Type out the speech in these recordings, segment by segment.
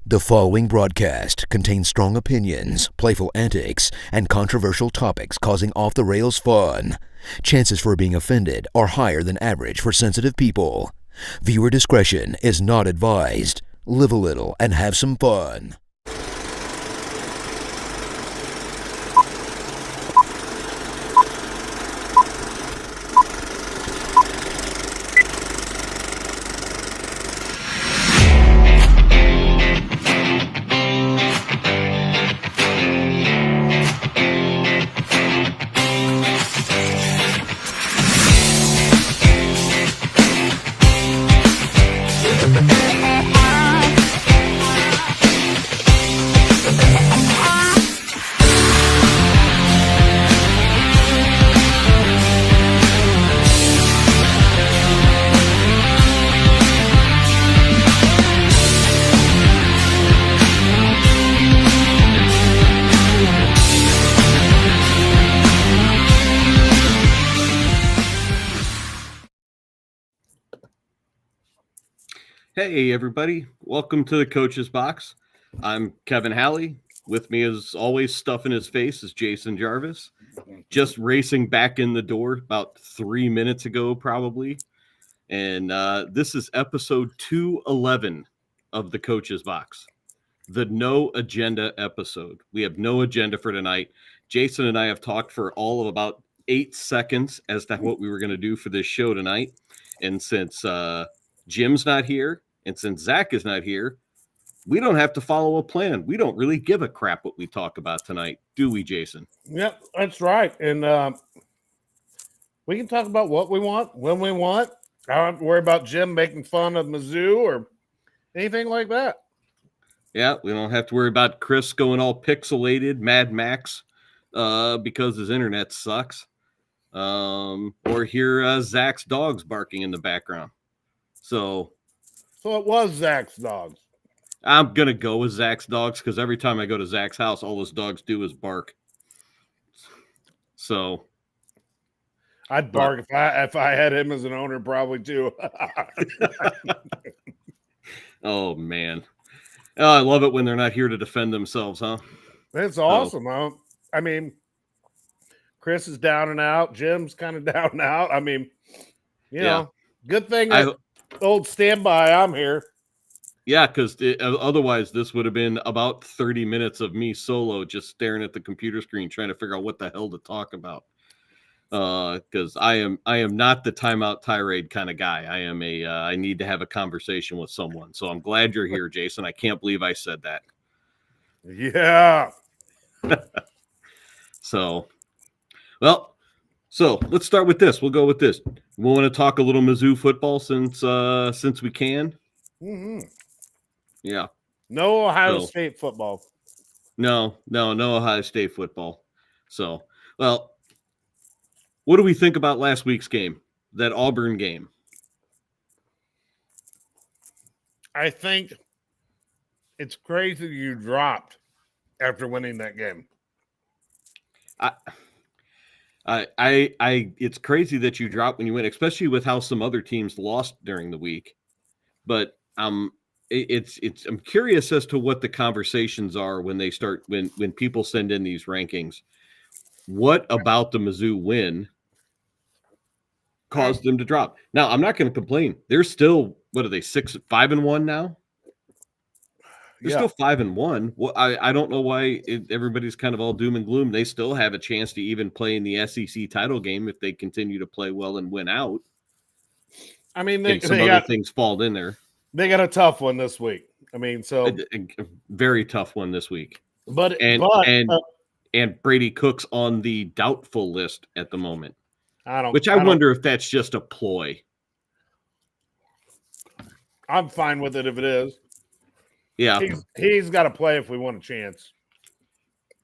The following broadcast contains strong opinions, playful antics, and controversial topics causing off-the-rails fun. Chances for being offended are higher than average for sensitive people. Viewer discretion is not advised. Live a little and have some fun. Hey, everybody. Welcome to the Coach's Box. I'm Kevin Halley. With me, as always, stuffing his face, is Jason Jarvis. Just racing back in the door about 3 minutes ago, probably. And this is episode 211 of the Coach's Box, the no agenda episode. We have no agenda for tonight. Jason and I have talked for all of about 8 seconds as to what we were going to do for this show tonight. And since Jim's not here, and since Zach is not here, we don't have to follow a plan. We don't really give a crap what we talk about tonight, do we, Jason? Yep, that's right. And we can talk about what we want, when we want. I don't have to worry about Jim making fun of Mizzou or anything like that. Yeah, we don't have to worry about Chris going all pixelated, Mad Max, because his internet sucks. Or hear Zach's dogs barking in the background. So it was Zach's dogs. I'm going to go with Zach's dogs because every time I go to Zach's house, all those dogs do is bark. So I'd bark if I had him as an owner, probably too. Oh, man. Oh, I love it when they're not here to defend themselves, huh? It's awesome. I mean, Chris is down and out. Jim's kind of down and out. I mean, you know, good thing old standby, I'm here. Yeah, because otherwise this would have been about 30 minutes of me solo just staring at the computer screen trying to figure out what the hell to talk about. Because I am not the timeout tirade kind of guy. I am I need to have a conversation with someone. So I'm glad you're here, Jason. I can't believe I said that. Yeah. So let's start with this. We'll go with this. We want to talk a little Mizzou football since we can. Mm-hmm. Yeah. No Ohio State football. No Ohio State football. So, well, what do we think about last week's game, that Auburn game? I think it's crazy you dropped after winning that game. It's crazy that you dropped when you win, especially with how some other teams lost during the week. But I'm curious as to what the conversations are when they start when people send in these rankings. What about the Mizzou win caused them to drop? Now, I'm not going to complain. They're still, what are they, 5-1 now? They're still 5-1. Well, I don't know why everybody's kind of all doom and gloom. They still have a chance to even play in the SEC title game if they continue to play well and win out. I mean, other things fall in there. They got a tough one this week. I mean, so a very tough one this week. But Brady Cook's on the doubtful list at the moment. I don't wonder if that's just a ploy. I'm fine with it if it is. Yeah, he's got to play if we want a chance.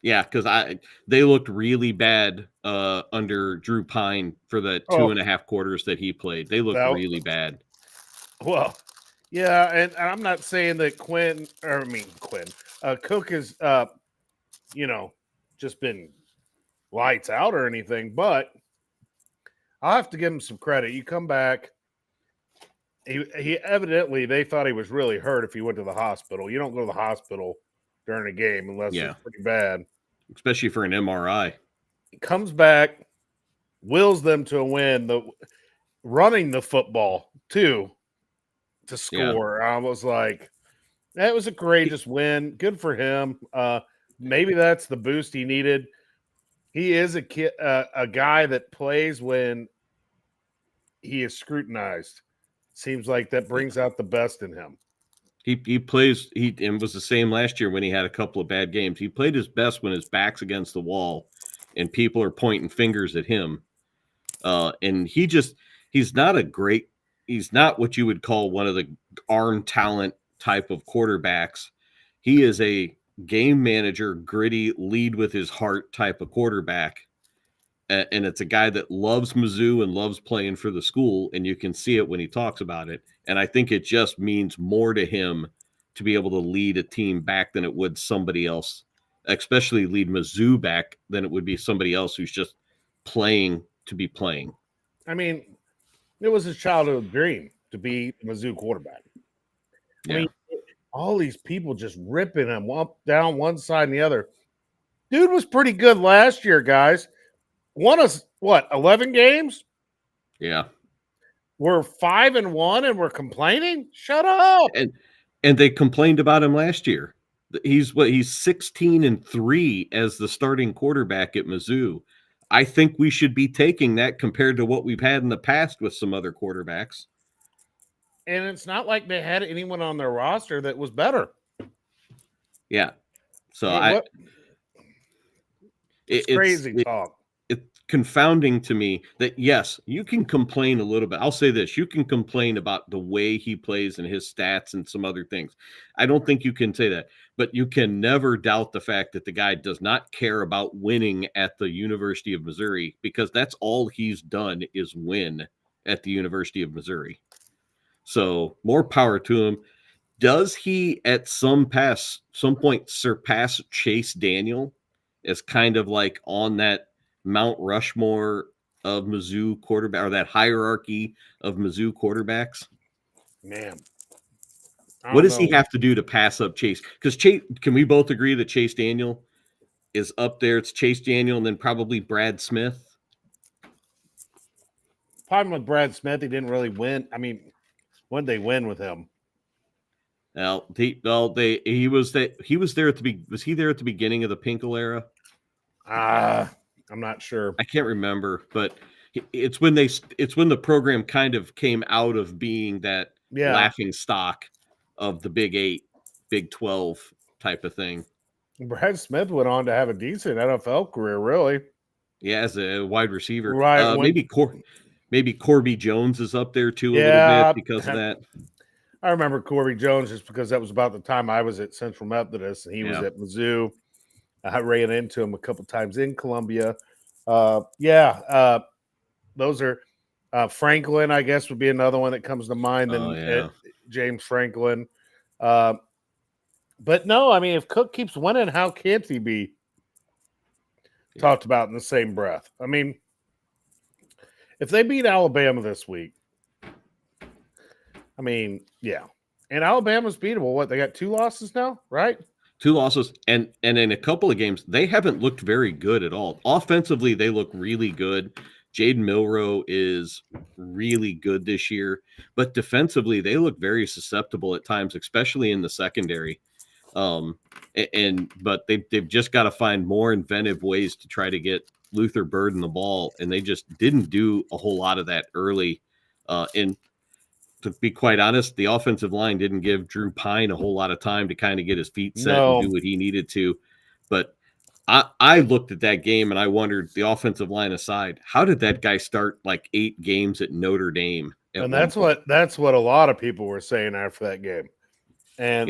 Yeah, because they looked really bad under Drew Pine for the 2.5 quarters that he played. They looked really bad. Well, yeah, and I'm not saying that Cook is, just been lights out or anything, but I'll have to give him some credit. You come back, he evidently they thought he was really hurt if he went to the hospital. You don't go to the hospital during a game unless it's pretty bad, especially for an MRI. He comes back, wills them to a win. Running the football too to score. I was like, that was a courageous win. Good for him. Maybe that's the boost he needed. He is a guy that plays when he is scrutinized. Seems like that brings out the best in him. He plays. And was the same last year when he had a couple of bad games. He played his best when his back's against the wall and people are pointing fingers at him. And he's not what you would call one of the arm talent type of quarterbacks. He is a game manager, gritty, lead with his heart type of quarterback. And it's a guy that loves Mizzou and loves playing for the school, and you can see it when he talks about it. And I think it just means more to him to be able to lead a team back than it would somebody else, especially lead Mizzou back than it would be somebody else who's just playing to be playing. I mean, it was his childhood dream to be the Mizzou quarterback. I mean, all these people just ripping him up, down one side and the other. Dude was pretty good last year, guys. Won us, 11 games? Yeah. We're 5-1 and we're complaining? Shut up. And they complained about him last year. He's 16-3 as the starting quarterback at Mizzou. I think we should be taking that compared to what we've had in the past with some other quarterbacks. And it's not like they had anyone on their roster that was better. Yeah. So it's crazy talk. It's confounding to me that, yes, you can complain a little bit. I'll say this. You can complain about the way he plays and his stats and some other things. I don't think you can say that. But you can never doubt the fact that the guy does not care about winning at the University of Missouri, because that's all he's done is win at the University of Missouri. So more power to him. Does he at some point surpass Chase Daniel as kind of like on that Mount Rushmore of Mizzou quarterback, or that hierarchy of Mizzou quarterbacks? Man. What does he have to do to pass up Chase? Because can we both agree that Chase Daniel is up there? It's Chase Daniel and then probably Brad Smith. Problem with Brad Smith, he didn't really win. I mean, when did they win with him? Well, he was there at was he there at the beginning of the Pinkel era? I'm not sure. I can't remember, but it's when the program kind of came out of being that laughing stock of the Big 8, Big 12 type of thing. Brad Smith went on to have a decent NFL career, really. Yeah, as a wide receiver. Right. Maybe Corby Jones is up there too a little bit because of that. I remember Corby Jones just because that was about the time I was at Central Methodist and he was at Mizzou. I ran into him a couple times in Columbia. Those are Franklin, I guess, would be another one that comes to mind. James Franklin. But no, I mean, if Cook keeps winning, how can't he be talked about in the same breath? I mean, if they beat Alabama this week, I mean, yeah. And Alabama's beatable. What, they got 2 losses now, right? 2 losses. And in a couple of games, they haven't looked very good at all. Offensively, they look really good. Jaden Milroe is really good this year. But defensively, they look very susceptible at times, especially in the secondary. But they've just got to find more inventive ways to try to get Luther Burden the ball. And they just didn't do a whole lot of that early. And to be quite honest, the offensive line didn't give Drew Pine a whole lot of time to kind of get his feet set and do what he needed to. But I looked at that game and I wondered, the offensive line aside, how did that guy start like 8 games at Notre Dame? And that's what a lot of people were saying after that game. And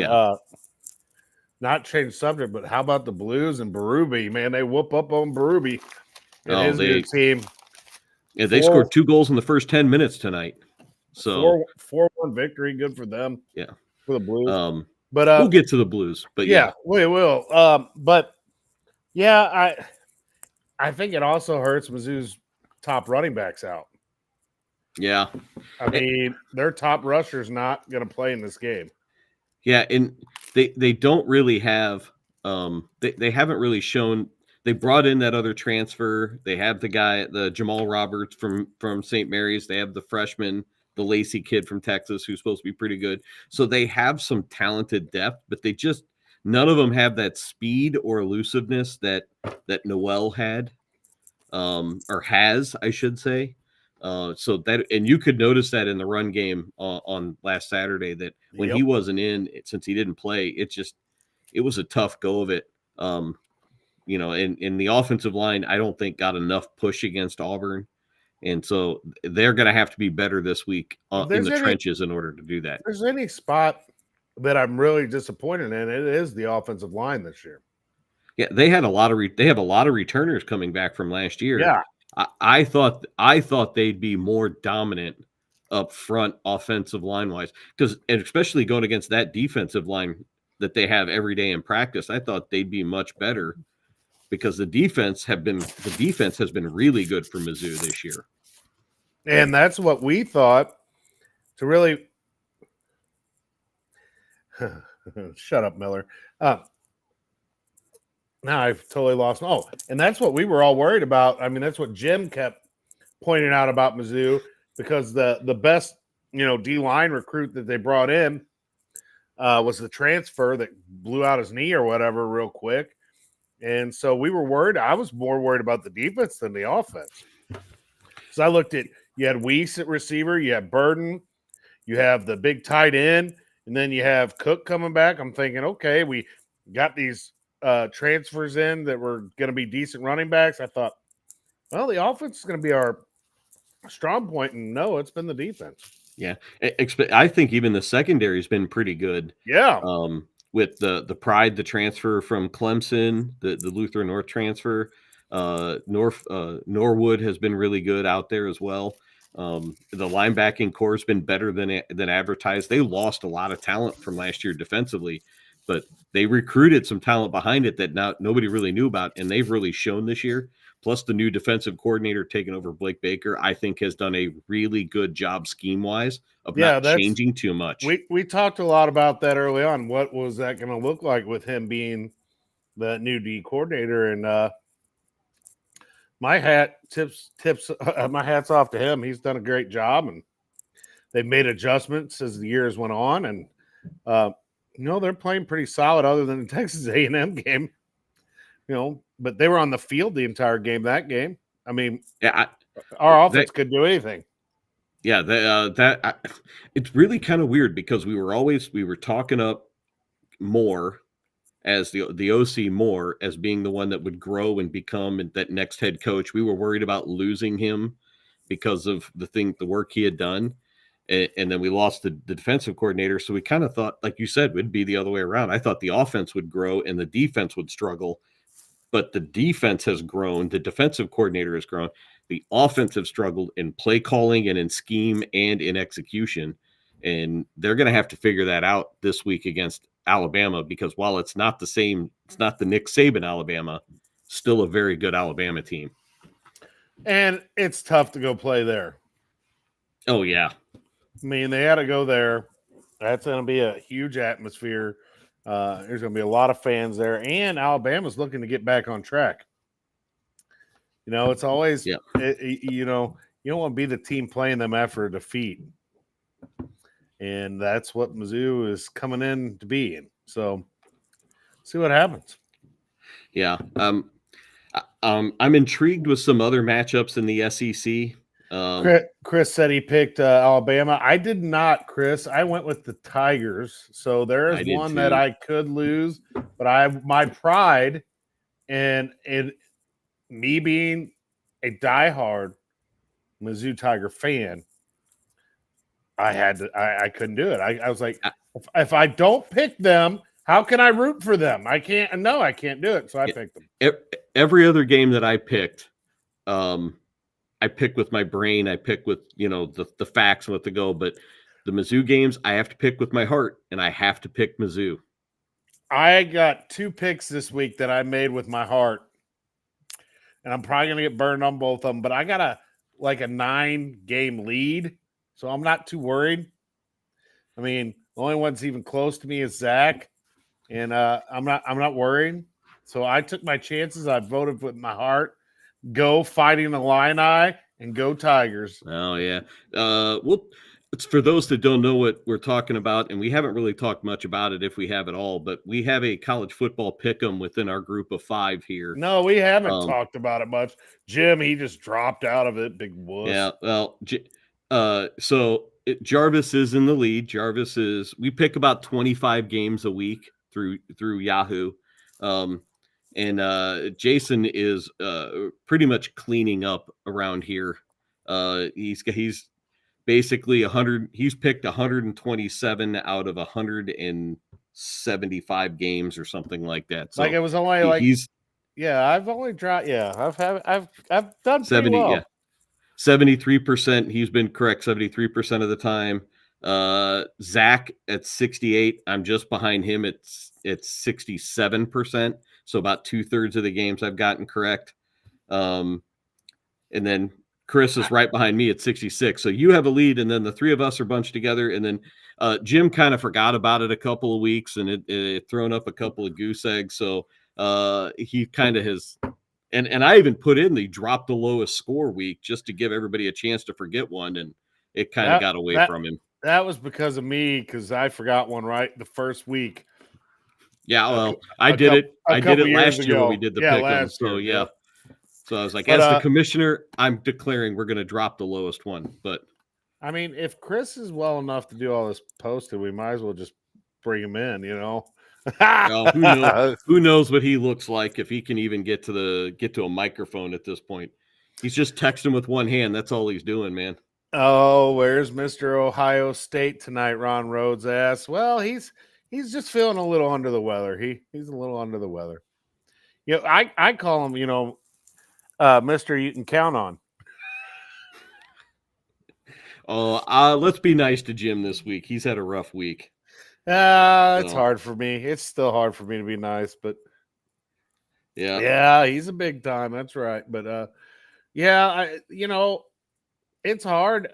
not change subject, but how about the Blues and Berube? Man, they whoop up on Berube and his new team. Yeah, they scored 2 goals in the first 10 minutes tonight. So 4-1 victory, good for them. Yeah, for the Blues. But we'll get to the Blues. But yeah, we will. But yeah, I think it also hurts Mizzou's top running backs out. Yeah. I mean, their top rusher's not going to play in this game. Yeah, and they don't really have they haven't really shown. They brought in that other transfer. They have the Jamal Roberts from St. Mary's. They have the freshman, the Lacey kid from Texas, who's supposed to be pretty good. So they have some talented depth, but they just none of them have that speed or elusiveness that Noel had, or has, I should say. So that, and you could notice that in the run game on last Saturday, that when he wasn't in, since he didn't play, it was a tough go of it. In the offensive line, I don't think got enough push against Auburn. And so they're going to have to be better this week in the trenches in order to do that. If there's any spot that I'm really disappointed in, it is the offensive line this year. Yeah, they have a lot of returners coming back from last year. Yeah. I thought they'd be more dominant up front offensive line wise, and especially going against that defensive line that they have every day in practice. I thought they'd be much better because the defense has been really good for Mizzou this year. And that's what we thought to really shut up, Miller. Now I've totally lost. Oh, and that's what we were all worried about. I mean, that's what Jim kept pointing out about Mizzou, because the best, D-line recruit that they brought in was the transfer that blew out his knee or whatever real quick. And so we were worried. I was more worried about the defense than the offense. So I looked at, you had Weiss at receiver, you have Burden, you have the big tight end, and then you have Cook coming back. I'm thinking, okay, we got these transfers in that were going to be decent running backs. I thought, well, the offense is going to be our strong point, and no, it's been the defense. Yeah, I think even the secondary has been pretty good. Yeah, with the Pride, the transfer from Clemson, the Luther North transfer, Norwood has been really good out there as well. The linebacking core has been better than advertised. They lost a lot of talent from last year defensively, but they recruited some talent behind it that nobody really knew about, and they've really shown this year. Plus, the new defensive coordinator taking over, Blake Baker, I think has done a really good job scheme-wise of not changing too much. We talked a lot about that early on. What was that going to look like with him being the new D coordinator? And my hat's off to him. He's done a great job, and they've made adjustments as the years went on, and they're playing pretty solid other than the Texas A&M game. But they were on the field the entire game. That game, I mean, our offense could do anything. Yeah, it's really kind of weird because we were talking up Moore as the OC Moore as being the one that would grow and become that next head coach. We were worried about losing him because of the work he had done. And then we lost the defensive coordinator. So we kind of thought, like you said, would be the other way around. I thought the offense would grow and the defense would struggle, but the defense has grown. The defensive coordinator has grown. The offense have struggled in play calling and in scheme and in execution. And they're going to have to figure that out this week against Alabama, because while it's not the same, it's not the Nick Saban Alabama, still a very good Alabama team. And it's tough to go play there. Oh, yeah. I mean, they had to go there. That's going to be a huge atmosphere. There's going to be a lot of fans there, and Alabama's looking to get back on track. It's always, you don't want to be the team playing them after a defeat. And that's what Mizzou is coming in to be. And so see what happens. Yeah. I'm intrigued with some other matchups in the SEC. Chris said he picked Alabama. I did not, Chris. I went with the Tigers. So there is one that I could lose, but my pride and me being a diehard Mizzou Tiger fan, I couldn't do it. I was like, if I don't pick them, how can I root for them? I can't do it. So I picked them. Every other game that I picked, I pick with my brain. I pick with, the facts and what to go. But the Mizzou games, I have to pick with my heart, and I have to pick Mizzou. I got 2 picks this week that I made with my heart, and I'm probably going to get burned on both of them. But I got like a 9-game lead, so I'm not too worried. I mean, the only one's even close to me is Zach, and I'm not worried. So I took my chances. I voted with my heart. Go Fighting Illini and go Tigers. Oh yeah. Well, it's for those that don't know what we're talking about, and we haven't really talked much about it if we have at all, but we have a college football pick'em within our group of 5 here. No, we haven't talked about it much. Jim, he just dropped out of it, big wuss. Yeah, well, Jarvis is in the lead. We pick about 25 games a week through Yahoo. And Jason is pretty much cleaning up around here. He's basically 100. He's picked 127 out of 175 games or something like that. So like it was only like I've only dropped. Yeah, I've done 70. Pretty well. Yeah, 73%. He's been correct 73% of the time. Zach at 68. I'm just behind him. It's 67%. So about 2/3 of the games I've gotten correct. And then Chris is right behind me at 66. So you have a lead, and then the three of us are bunched together. And then Jim kind of forgot about it a couple of weeks, and it thrown up a couple of goose eggs. So he kind of has, and I even put in the drop the lowest score week just to give everybody a chance to forget one, and it kind of got away from him. That was because of me, because I forgot one right the first week. Yeah, well, I did it last year when we did the pick. So yeah. So I was like, as the commissioner, I'm declaring we're going to drop the lowest one. But I mean, if Chris is well enough to do all this posting, we might as well just bring him in. Well, who knows what he looks like if he can even get to a microphone at this point. He's just texting with one hand. That's all he's doing, man. Oh, where's Mr. Ohio State tonight? Ron Rhodes asked. Well, he's just feeling a little under the weather. He's a little under the weather. I call him, Mr. You can count on. Oh, let's be nice to Jim this week. He's had a rough week. It's hard for me. It's still hard for me to be nice, but yeah, he's a big time. That's right. But it's hard.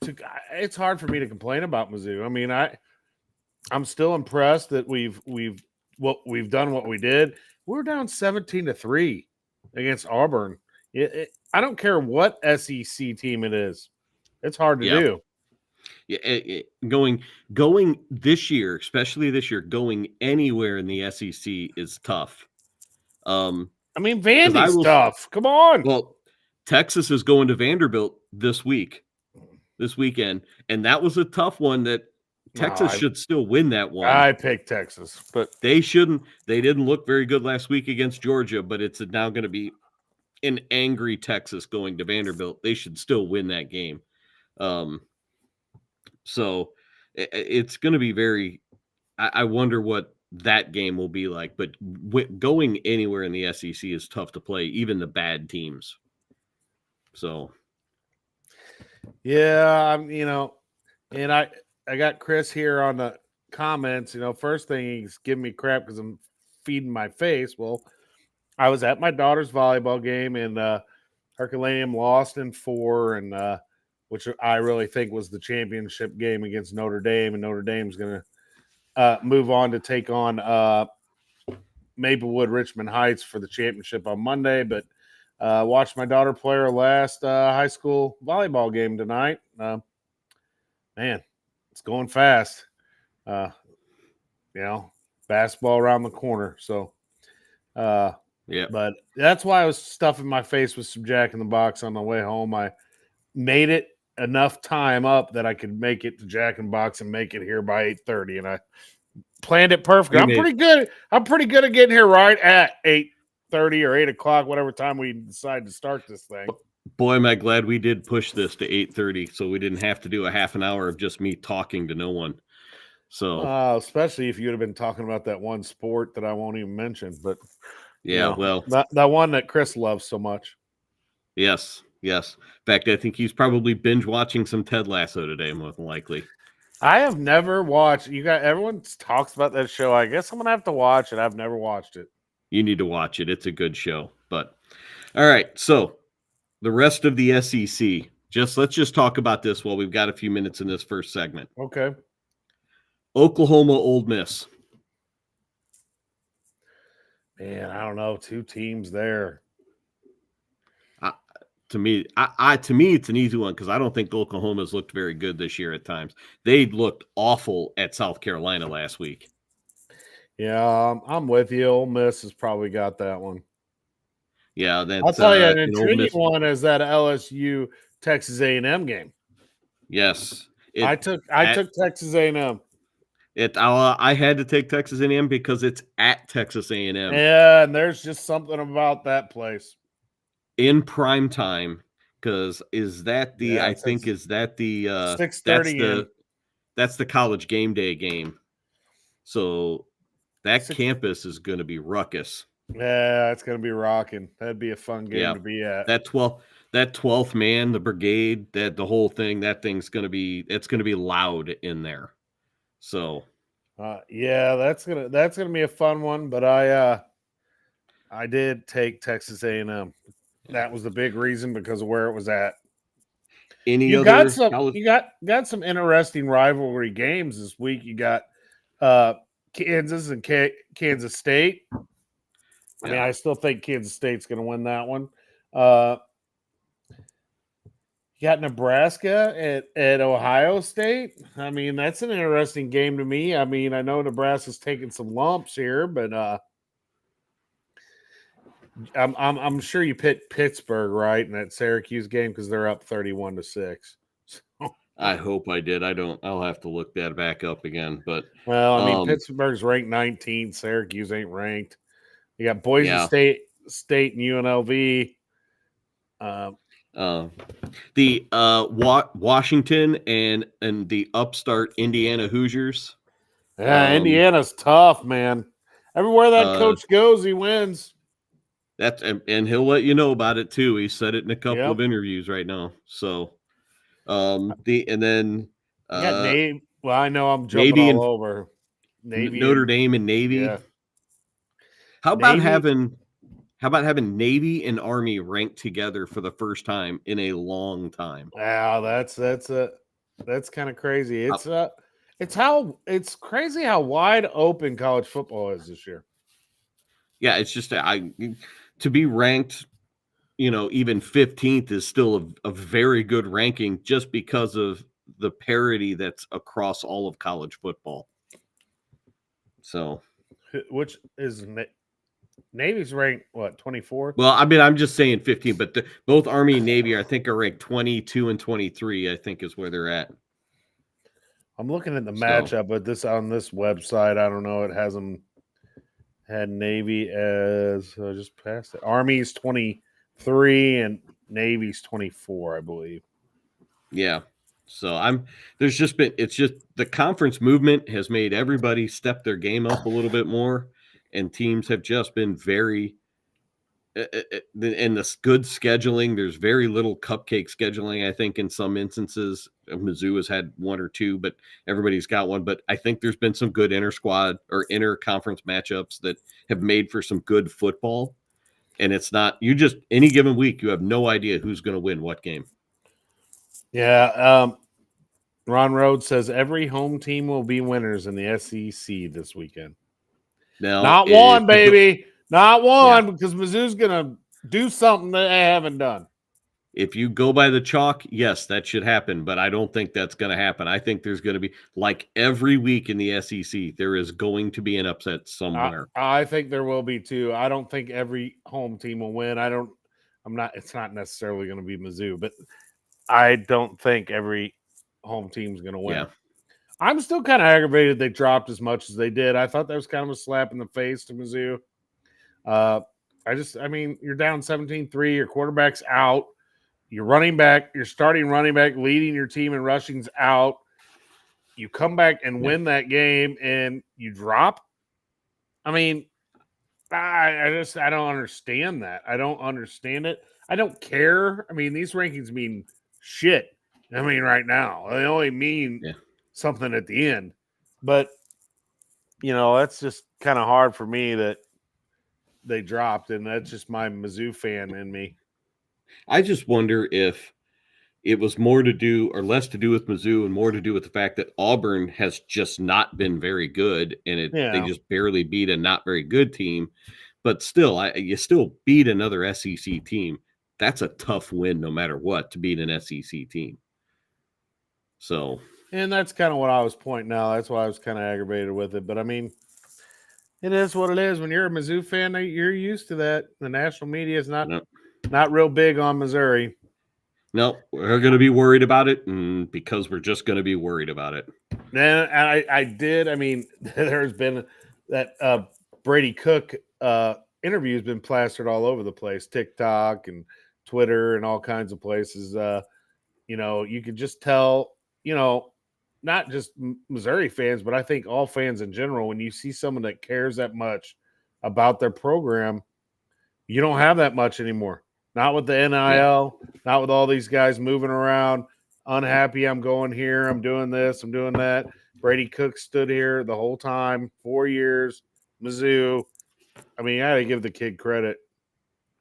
It's hard for me to complain about Mizzou. I mean, I'm still impressed that we've done what we did. We're down 17-3 against Auburn. I don't care what SEC team it is. It's hard to do. Yeah, going this year, especially this year, going anywhere in the SEC is tough. I mean, Vandy's tough. Come on. Well, Texas is going to Vanderbilt this weekend, and that was a tough one that Texas should still win that one. I picked Texas, but they shouldn't. They didn't look very good last week against Georgia, but it's now going to be an angry Texas going to Vanderbilt. They should still win that game. So it's going to be very. I wonder what that game will be like. But going anywhere in the SEC is tough to play, even the bad teams. So, yeah, and I got Chris here on the comments. First thing he's giving me crap because I'm feeding my face. Well, I was at my daughter's volleyball game, and Herculaneum lost in 4, and which I really think was the championship game against Notre Dame, and Notre Dame's going to move on to take on Maplewood Richmond Heights for the championship on Monday. But watched my daughter play her last high school volleyball game tonight. Man, it's going fast. Basketball around the corner. So, yeah. But that's why I was stuffing my face with some Jack in the Box on the way home. I made it enough time up that I could make it to Jack in the Box and make it here by 8:30, and I planned it perfectly. I'm pretty good. I'm pretty good at getting here right at 8:30 or 8 o'clock, whatever time we decide to start this thing. Boy, am I glad we did push this to 8:30, so we didn't have to do a half an hour of just me talking to no one. So, especially if you'd have been talking about that one sport that I won't even mention, but well, that one that Chris loves so much. Yes. In fact, I think he's probably binge watching some Ted Lasso today, more than likely. I have never watched. Everyone talks about that show. I guess I'm gonna have to watch it. I've never watched it. You need to watch it. It's a good show. But all right, so the rest of the SEC. Let's just talk about this while we've got a few minutes in this first segment. Okay. Oklahoma, Ole Miss. Man, I don't know. 2 teams there. To me, it's an easy one because I don't think Oklahoma's looked very good this year at times. They looked awful at South Carolina last week. Yeah, I'm with you. Ole Miss has probably got that one. Yeah, that's, I'll tell you an Ole intriguing Miss. one is that LSU Texas A&M game. Yes, I took Texas A&M. I had to take Texas A&M because it's at Texas A&M. Yeah, and there's just something about that place in prime time. Because is that the 6:30? That's the college game day game. So that campus is going to be ruckus. Yeah, it's going to be rocking. That'd be a fun game to be at. That 12th man, the brigade, that the whole thing, it's going to be loud in there. So, yeah, that's gonna be a fun one. But I did take Texas A&M. That was the big reason because of where it was at. You got some interesting rivalry games this week. You got Kansas and Kansas State. I mean, I still think Kansas State's going to win that one. You got Nebraska at Ohio State. I mean, that's an interesting game to me. I mean, I know Nebraska's taking some lumps here, but I'm sure you picked Pittsburgh right in that Syracuse game because they're up 31-6. So, I hope I did. I'll have to look that back up again. But well, I mean, Pittsburgh's ranked 19th. Syracuse ain't ranked. You got Boise State and UNLV. The Washington and the upstart Indiana Hoosiers. Yeah, Indiana's tough, man. Everywhere that coach goes, he wins. And he'll let you know about it too. He said it in a couple of interviews right now. So, got Navy. Well, I know I'm jumping all over Navy, Notre Dame, and Navy. Yeah. How about having Navy and Army ranked together for the first time in a long time? Wow, that's kind of crazy. It's crazy how wide open college football is this year. Yeah, it's just to be ranked, even 15th is still a very good ranking just because of the parity that's across all of college football. So, which is Navy's ranked what, 24? Well, I mean, I'm just saying 15, but both Army and Navy, I think, are ranked 22 and 23. I think is where they're at. I'm looking at the matchup, but on this website, I don't know. It has them had Navy as just past it. Army's 23 and Navy's 24, I believe. Yeah. So it's just the conference movement has made everybody step their game up a little bit more, and teams have just been very in this good scheduling. There's very little cupcake scheduling, I think, in some instances. Mizzou has had one or two, but everybody's got one. But I think there's been some good inter-squad or inter-conference matchups that have made for some good football. And it's not – any given week, you have no idea who's going to win what game. Yeah. Ron Rhodes says every home team will be winners in the SEC this weekend. Now, not one, baby. Not one, because Mizzou's going to do something that they haven't done. If you go by the chalk, yes, that should happen, but I don't think that's going to happen. I think there's going to be, like every week in the SEC, there is going to be an upset somewhere. I think there will be too. I don't think every home team will win. It's not necessarily going to be Mizzou, but I don't think every home team's going to win. Yeah. I'm still kind of aggravated they dropped as much as they did. I thought that was kind of a slap in the face to Mizzou. You're down 17-3, your quarterback's out, your starting running back leading your team in rushing's out. You come back and win that game and you drop. I mean, I don't understand that. I don't understand it. I don't care. I mean, these rankings mean shit. I mean, right now they only mean something at the end, but that's just kind of hard for me that they dropped, and that's just my Mizzou fan in me. I just wonder if it was more to do or less to do with Mizzou and more to do with the fact that Auburn has just not been very good, and they Yeah. just barely beat a not very good team. But still, you still beat another SEC team. That's a tough win no matter what, to beat an SEC team. So, And that's kind of what I was pointing out. That's why I was kind of aggravated with it. But I mean, it is what it is. When you're a Mizzou fan, you're used to that. The national media is not real big on Missouri. no, we're going to be worried about it, and because we're just going to be worried about it. And I did. I mean, there's been that Brady Cook interview has been plastered all over the place, TikTok and Twitter and all kinds of places. You know, you could just tell, you know, not just Missouri fans, but I think all fans in general, when you see someone that cares that much about their program, you don't have that much anymore. Not with the NIL, not with all these guys moving around, unhappy. I'm going here, I'm doing this, I'm doing that. Brady Cook stood here the whole time, 4 years, Mizzou. I mean, I got to give the kid credit.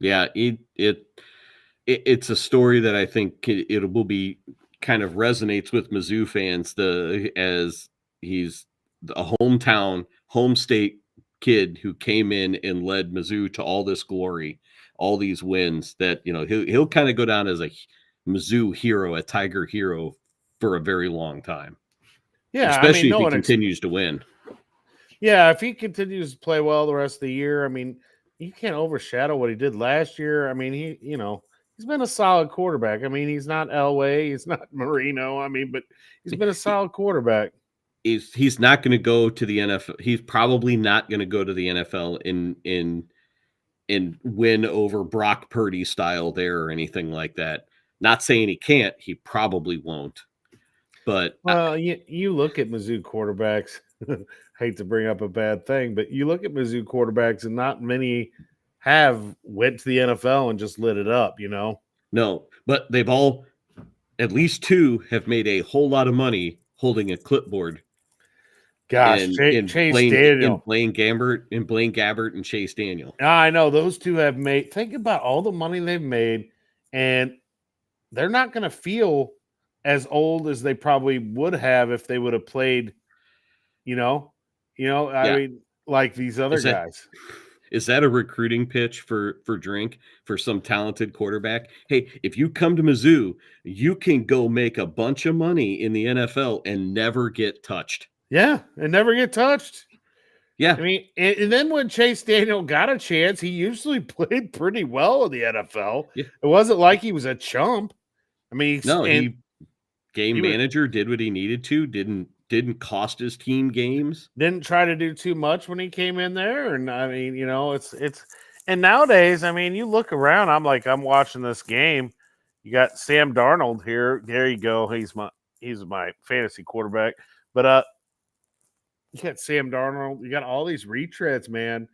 Yeah, it's a story that I think it will be kind of resonates with Mizzou fans. As he's a home state kid who came in and led Mizzou to all this glory, all these wins. That he'll kind of go down as a Mizzou hero, a Tiger hero for a very long time. Yeah, especially if he continues to win. Yeah, if he continues to play well the rest of the year, I mean, you can't overshadow what he did last year. I mean, he's been a solid quarterback. I mean, he's not Elway, he's not Marino. I mean, but he's been a solid quarterback. He's not going to go to the NFL. He's probably not going to go to the NFL in win over Brock Purdy style there or anything like that. Not saying he can't. He probably won't. But you look at Mizzou quarterbacks. Hate to bring up a bad thing, but you look at Mizzou quarterbacks, and not many have went to the NFL and just lit it up. You know, no, but they've all, at least two, have made a whole lot of money holding a clipboard. Gosh, in Chase Blaine, Daniel, in Blaine Gabbert, and Chase Daniel. I know those two have made. Think about all the money they've made, and they're not going to feel as old as they probably would have if they would have played. I mean, like these other guys. Is that a recruiting pitch for Drink, for some talented quarterback? Hey, if you come to Mizzou, you can go make a bunch of money in the NFL and never get touched. Yeah, and never get touched. Yeah. I mean, and then when Chase Daniel got a chance, he usually played pretty well in the NFL. Yeah. It wasn't like he was a chump. I mean, game manager, did what he needed to, didn't cost his team games. Didn't try to do too much when he came in there. And I mean, it's and nowadays, I mean, you look around, I'm watching this game. You got Sam Darnold here. There you go. He's my fantasy quarterback. But you got Sam Darnold. You got all these retreads, man,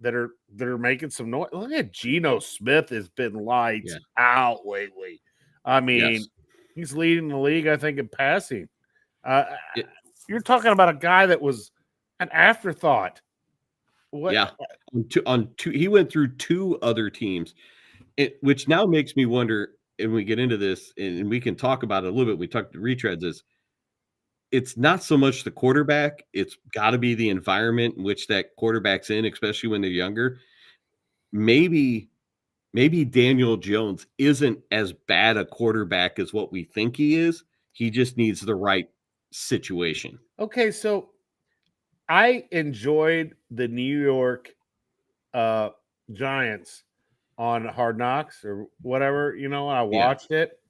that are making some noise. Look at Geno Smith has been lights out lately. I mean, he's leading the league, I think, in passing. You're talking about a guy that was an afterthought. What? Yeah, on two, he went through two other teams, which now makes me wonder. And we get into this, and we can talk about it a little bit. We talked to retreads. It's not so much the quarterback; it's got to be the environment in which that quarterback's in, especially when they're younger. Maybe Daniel Jones isn't as bad a quarterback as what we think he is. He just needs the right situation. Okay, so I enjoyed the New York Giants on Hard Knocks or whatever, I watched it.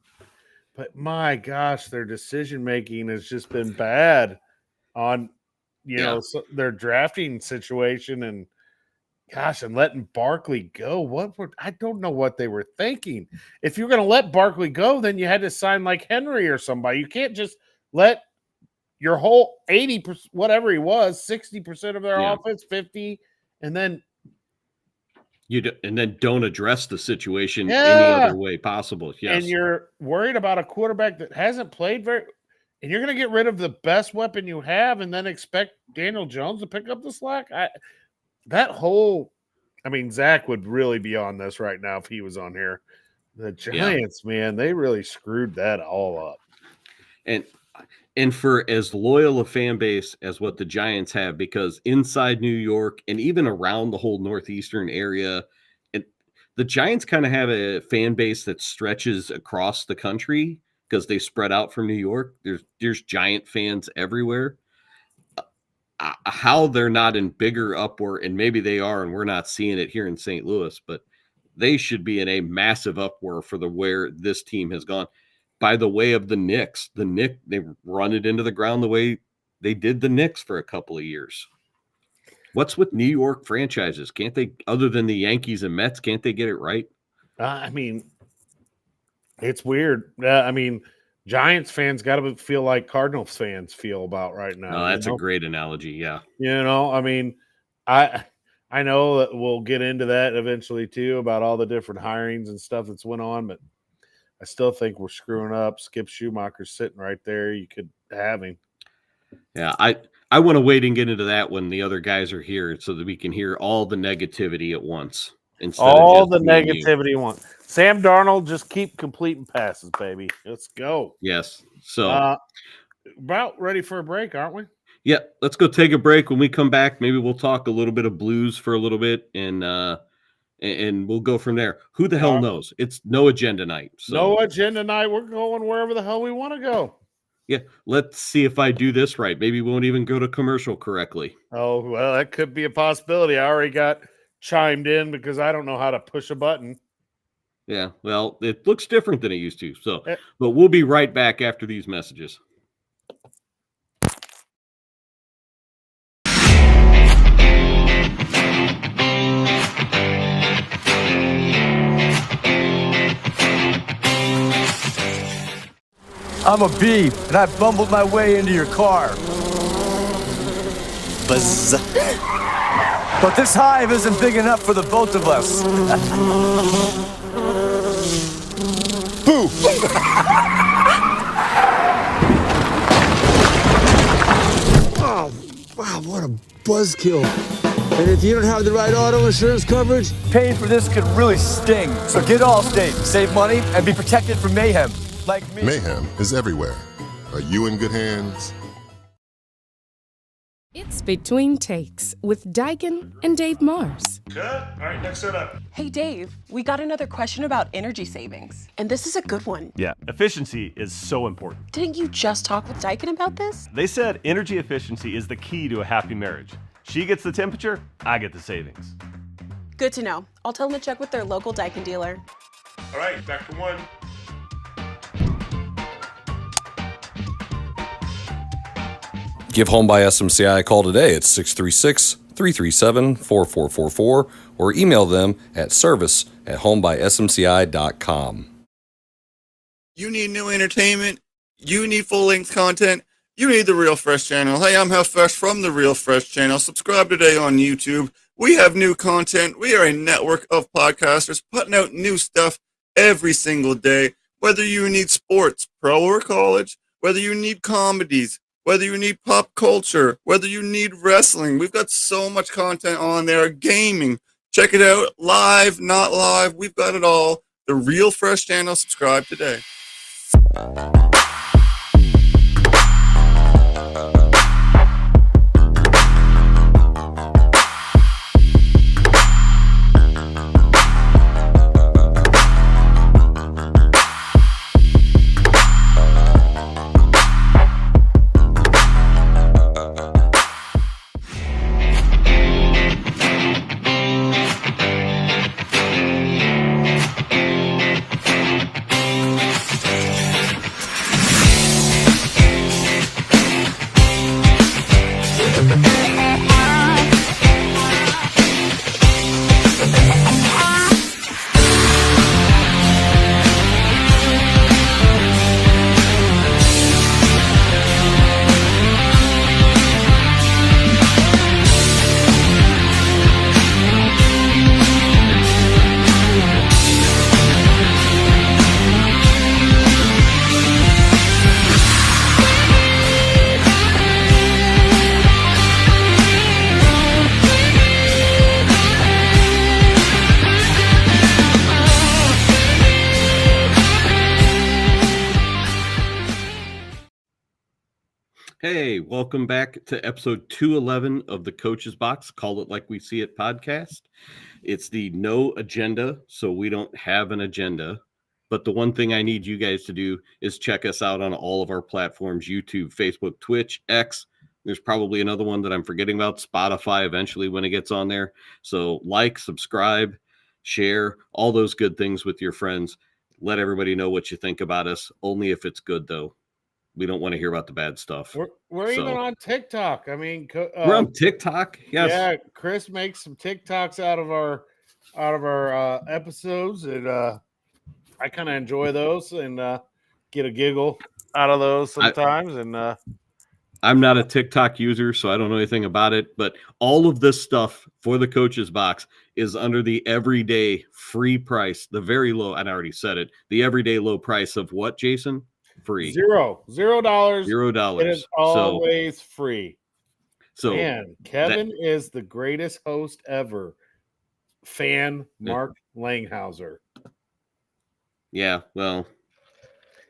But my gosh, their decision making has just been bad on their drafting situation, and gosh, and letting Barkley go. I don't know what they were thinking. If you're going to let Barkley go, then you had to sign like Henry or somebody. You can't just let your whole 80%, whatever he was, 60% of their offense, 50, and then don't address the situation any other way possible. Yes. And you're worried about a quarterback that hasn't played and you're going to get rid of the best weapon you have and then expect Daniel Jones to pick up the slack. Zach would really be on this right now if he was on here. The Giants, man, they really screwed that all up. And for as loyal a fan base as what the Giants have, because inside New York and even around the whole northeastern area, the Giants kind of have a fan base that stretches across the country because they spread out from New York. There's Giant fans everywhere. How they're not in bigger uproar, and maybe they are, and we're not seeing it here in St. Louis, but they should be in a massive uproar for where this team has gone. By the way of the Knicks, they run it into the ground the way they did the Knicks for a couple of years. What's with New York franchises? Can't they, other than the Yankees and Mets, can't they get it right? I mean, it's weird. Giants fans got to feel like Cardinals fans feel about right now. No, that's a great analogy. Yeah. I know that we'll get into that eventually too, about all the different hirings and stuff that's went on, but I still think we're screwing up. Skip Schumacher's sitting right there. You could have him. Yeah, I want to wait and get into that when the other guys are here so that we can hear all the negativity at once. All the negativity at once. Sam Darnold, just keep completing passes, baby. Let's go. Yes. So about ready for a break, aren't we? Yeah, let's go take a break. When we come back, maybe we'll talk a little bit of Blues for a little bit, and we'll go from there. Who the hell knows? It's no agenda night. So. No agenda night. We're going wherever the hell we want to go. Yeah, let's see if I do this right. Maybe we won't even go to commercial correctly. Oh, well, that could be a possibility. I already got chimed in because I don't know how to push a button. Yeah, well, it looks different than it used to. So, but we'll be right back after these messages. I'm a bee, and I bumbled my way into your car. Buzz. But this hive isn't big enough for the both of us. Boo! Oh, wow, what a buzzkill. And if you don't have the right auto insurance coverage, paying for this could really sting. So get Allstate, save money, and be protected from mayhem. Like me. Mayhem is everywhere. Are you in good hands? It's Between Takes with Daikin and Dave Mars. Cut. All right, next set up. Hey, Dave, we got another question about energy savings. And this is a good one. Yeah, efficiency is so important. Didn't you just talk with Daikin about this? They said energy efficiency is the key to a happy marriage. She gets the temperature, I get the savings. Good to know. I'll tell them to check with their local Daikin dealer. All right, back to one. Give Home by SMCI a call today at 636-337-4444 or email them at service@homebysmci.com. You need new entertainment. You need full-length content. You need the Real Fresh channel. Hey, I'm Hal Fresh from the Real Fresh channel. Subscribe today on YouTube. We have new content. We are a network of podcasters putting out new stuff every single day. Whether you need sports, pro or college, whether you need comedies, whether you need pop culture, whether you need wrestling, we've got so much content on there. Gaming, check it out. Live, not live, we've got it all. The Real Fresh channel, subscribe today. Hey, welcome back to episode 211 of the Coach's Box. Call it like we see it podcast. It's the no agenda, so we don't have an agenda. But the one thing I need you guys to do is check us out on all of our platforms: YouTube, Facebook, Twitch, X. There's probably another one that I'm forgetting about, Spotify, eventually when it gets on there. So like, subscribe, share, all those good things with your friends. Let everybody know what you think about us, only if it's good, though. We don't want to hear about the bad stuff. We're even on TikTok. I mean, we're on TikTok. Yes. Yeah, Chris makes some TikToks out of our episodes, and I kind of enjoy those and get a giggle out of those sometimes. I'm not a TikTok user, so I don't know anything about it. But all of this stuff for the Coach's Box is under the everyday free price, the very low. And I already said it. The everyday low price of what, Jason? Free. $0. $0. It is always free. So, man, Kevin is the greatest host ever. Fan Mark Langhauser. Yeah, well,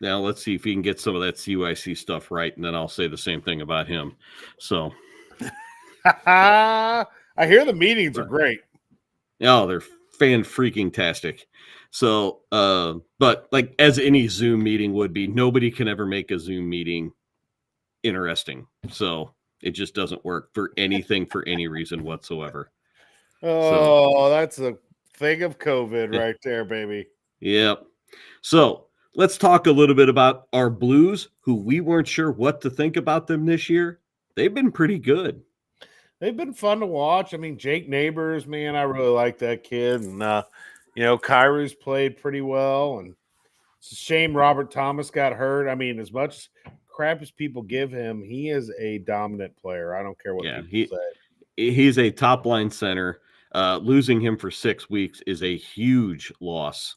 now let's see if he can get some of that CYC stuff right, and then I'll say the same thing about him. So, I hear the meetings are great. Oh, they're fan-freaking-tastic. So, but like as any Zoom meeting would be, nobody can ever make a Zoom meeting interesting. It just doesn't work for anything for any reason whatsoever. Oh, that's a thing of COVID right there, baby. Yep. So let's talk a little bit about our Blues, who we weren't sure what to think about them this year. They've been pretty good. They've been fun to watch. I mean, Jake Neighbors, man, I really like that kid. And, Kyrie's played pretty well. And it's a shame Robert Thomas got hurt. I mean, as much crap as people give him, he is a dominant player. I don't care what people say. He's a top-line center. Losing him for 6 weeks is a huge loss.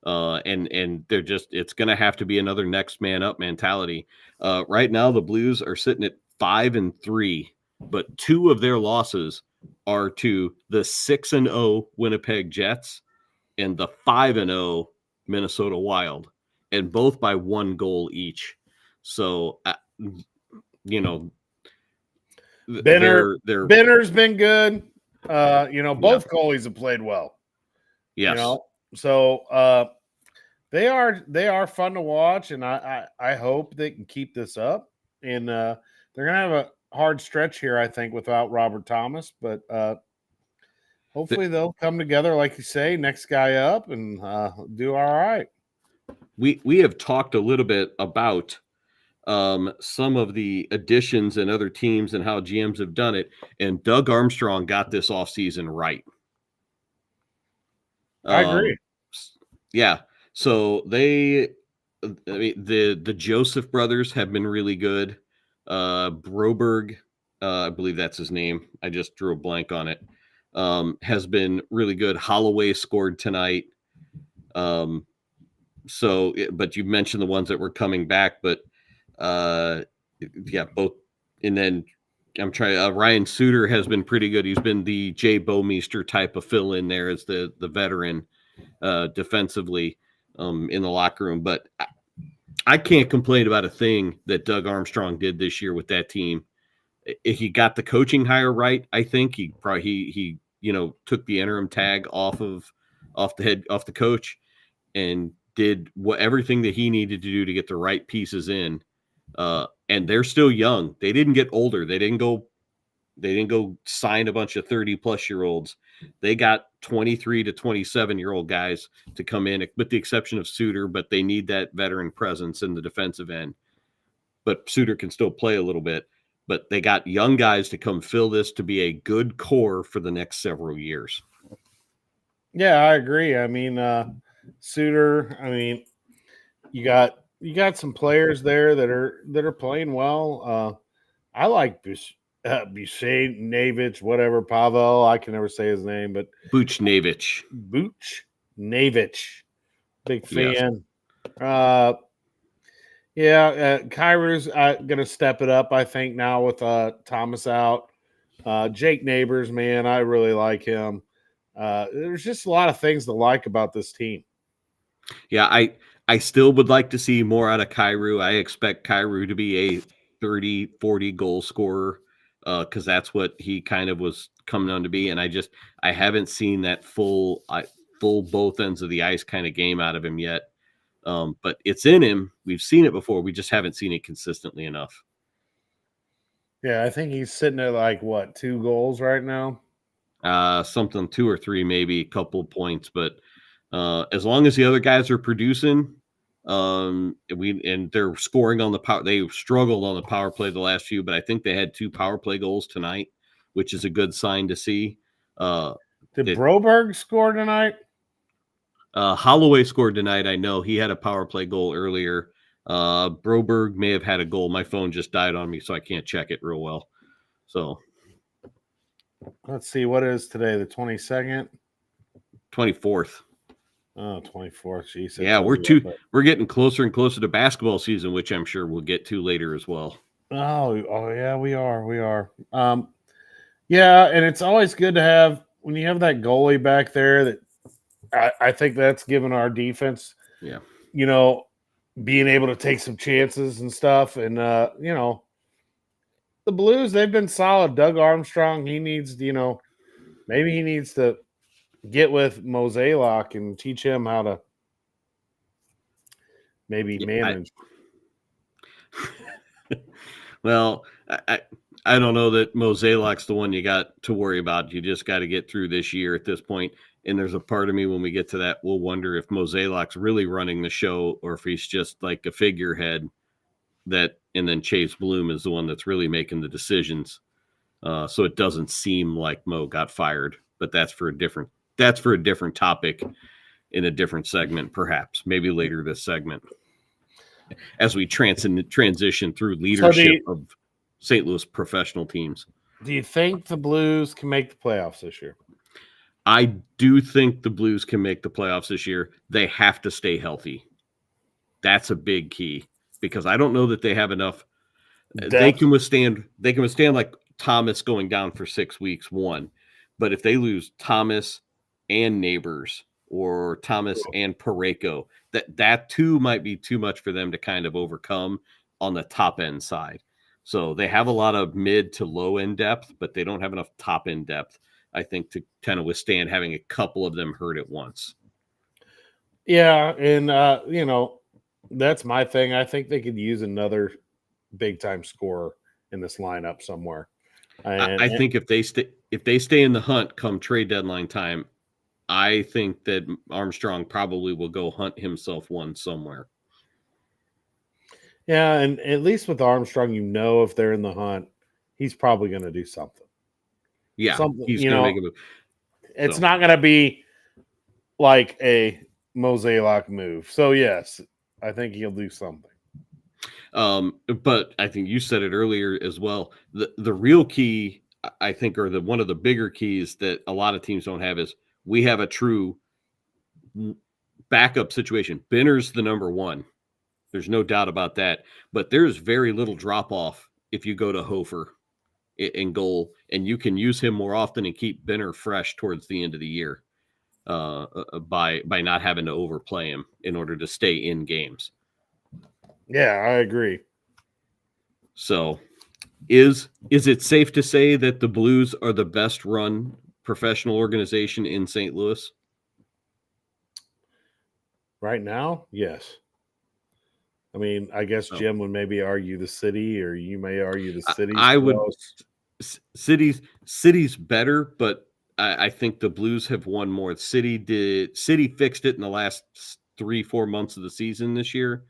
And they're it's going to have to be another next man up mentality. Right now, the Blues are sitting at 5-3, but 2 of their losses are to the 6-0 Winnipeg Jets and the 5-0 Minnesota Wild, and both by 1 goal each. So, Benner's been good. Both goalies have played well. Yes. So they are fun to watch, and I hope they can keep this up. And they're gonna have a hard stretch here, I think, without Robert Thomas, but hopefully they'll come together, like you say, next guy up, and do all right. We have talked a little bit about some of the additions and other teams and how GMs have done it, and Doug Armstrong got this offseason right. I agree. Yeah. So the Joseph brothers have been really good. Broberg, I believe that's his name. I just drew a blank on it. Has been really good. Holloway scored tonight. But you mentioned the ones that were coming back, but both. And then I'm trying. Ryan Suter has been pretty good. He's been the Jay Bouwmeester type of fill in there as the veteran defensively in the locker room. But I can't complain about a thing that Doug Armstrong did this year with that team. He got the coaching hire right. I think he took the interim tag off the coach and did everything that he needed to do to get the right pieces in. And they're still young. They didn't get older. They didn't go sign a bunch of 30-plus-year-olds. They got 23 to 27-year-old guys to come in, with the exception of Suter, but they need that veteran presence in the defensive end. But Suter can still play a little bit. But they got young guys to come fill this to be a good core for the next several years. Yeah, I agree. I mean, Suter, you got some players there that are playing well. I like Buchnevich, whatever, Pavel. I can never say his name, but Buchnevich. Big fan. Yes. Kyra's going to step it up, I think, now with Thomas out. Jake Neighbors, man, I really like him. There's just a lot of things to like about this team. Yeah, I still would like to see more out of Kyrou. I expect Kyrou to be 30, 40 goal scorer, because that's what he kind of was coming on to be. And I haven't seen that full both ends of the ice kind of game out of him yet. But it's in him. We've seen it before. We just haven't seen it consistently enough. Yeah, I think he's sitting at like 2 goals right now. Something 2 or 3, maybe a couple of points, but as long as the other guys are producing, and they're scoring on the power. They struggled on the power play the last few, but I think they had 2 power play goals tonight, which is a good sign to see. Did Broberg score tonight? Holloway scored tonight. I know he had a power play goal earlier. Broberg may have had a goal. My phone just died on me, so I can't check it real well. So let's see, what is today, the 22nd? 24th. Oh, 24th. Jeez. Yeah, we're getting closer and closer to basketball season, which I'm sure we'll get to later as well. Oh yeah, we are. Yeah, and it's always good to have when you have that goalie back there that I think that's given our defense, being able to take some chances and stuff. And, the Blues, they've been solid. Doug Armstrong, he needs, maybe he needs to get with Mozeliak and teach him how to maybe manage. Well, I don't know that Mozeliak's the one you got to worry about. You just got to get through this year at this point. And there's a part of me when we get to that, we'll wonder if Mozeliak's really running the show or if he's just like a figurehead and then Chase Bloom is the one that's really making the decisions. So it doesn't seem like Mo got fired, but that's for a different topic in a different segment, perhaps maybe later this segment as we transition through leadership of St. Louis professional teams. Do you think the Blues can make the playoffs this year? I do think the Blues can make the playoffs this year. They have to stay healthy. That's a big key because I don't know that they have enough. They can withstand like Thomas going down for 6 weeks, one. But if they lose Thomas and Neighbors or Thomas and Parayko, that too might be too much for them to kind of overcome on the top end side. So they have a lot of mid to low end depth, but they don't have enough top end depth, I think, to kind of withstand having a couple of them hurt at once. Yeah, and that's my thing. I think they could use another big time scorer in this lineup somewhere. I think if they stay in the hunt come trade deadline time, I think that Armstrong probably will go hunt himself one somewhere. Yeah, and at least with Armstrong, if they're in the hunt, he's probably going to do something. Yeah, he's going to make a move. It's not going to be like a Mozeliak move. So, yes, I think he'll do something. But I think you said it earlier as well. The real key, I think, or one of the bigger keys that a lot of teams don't have is we have a true backup situation. Benner's the number one. There's no doubt about that. But there's very little drop off if you go to Hofer in goal, and you can use him more often and keep Benner fresh towards the end of the year by not having to overplay him in order to stay in games. Yeah, I agree. So is it safe to say that the Blues are the best run professional organization in St. Louis? Right now? Yes. I mean, I guess Jim would maybe argue the city, or you may argue the city. I would. City's better, but I think the Blues have won more. City fixed it in the last 3-4 months of the season this year,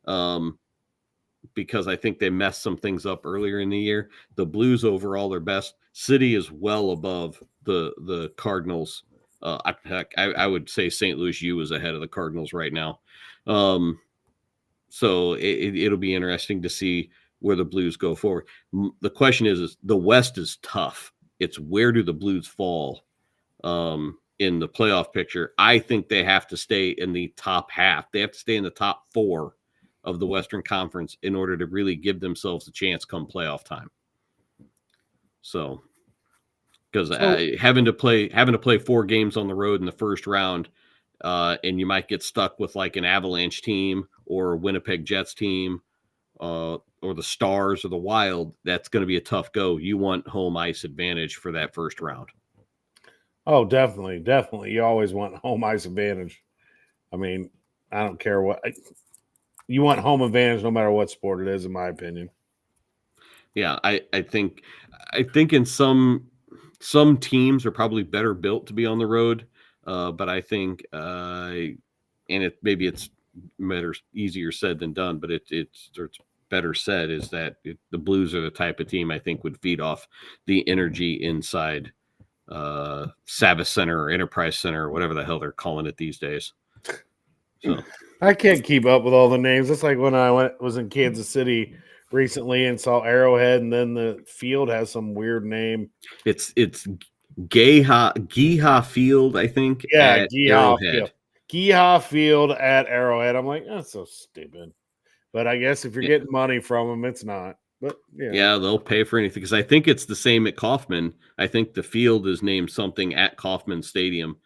because I think they messed some things up earlier in the year. The Blues overall are best. City is well above the Cardinals. I would say St. Louis U is ahead of the Cardinals right now. So it'll be interesting to see where the Blues go forward. The question is the West is tough. It's where do the Blues fall in the playoff picture? I think they have to stay in the top half. They have to stay in the top 4 of the Western Conference in order to really give themselves a chance come playoff time. So, because having to play 4 games on the road in the first round, and you might get stuck with like an Avalanche team or a Winnipeg Jets team or the Stars or the Wild, that's going to be a tough go. You want home ice advantage for that first round. Oh, definitely. Definitely. You always want home ice advantage. I mean, I don't care what you want home advantage no matter what sport it is, in my opinion. Yeah, I think in some teams are probably better built to be on the road, but I think and it's better easier said than done, but it's better said is that the Blues are the type of team I think would feed off the energy inside Savvis Center or Enterprise Center or whatever the hell they're calling it these days. So I can't keep up with all the names. It's like when I was in Kansas City recently and saw Arrowhead, and then the field has some weird name. It's Geha Field, I think. Yeah, at Arrowhead. Geha Field at Arrowhead. I'm like, that's so stupid. But I guess if you're getting money from them, it's not. But yeah, they'll pay for anything because I think it's the same at Kauffman. I think the field is named something at Kauffman Stadium.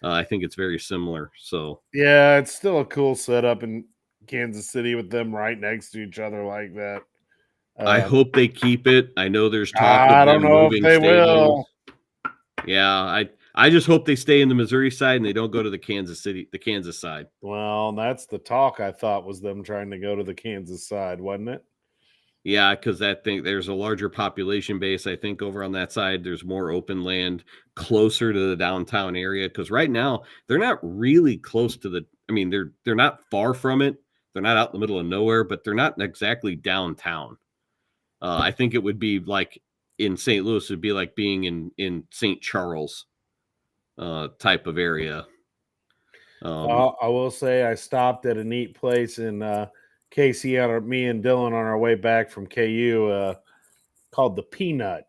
I think it's very similar. So yeah, it's still a cool setup in Kansas City with them right next to each other like that. I hope they keep it. I know there's talk I of them don't know moving if they stadiums. will. Yeah, I just hope they stay in the Missouri side and they don't go to the Kansas side. Well, that's the talk. I thought was them trying to go to the Kansas side, wasn't it? Yeah, because there's a larger population base. I think over on that side, there's more open land closer to the downtown area. Because right now they're not really close to the. I mean, they're not far from it. They're not out in the middle of nowhere, but they're not exactly downtown. I think it would be like in St. Louis. It'd be like being in St. Charles, type of area. I will say I stopped at a neat place in KC. Me and Dylan on our way back from KU, called the Peanut.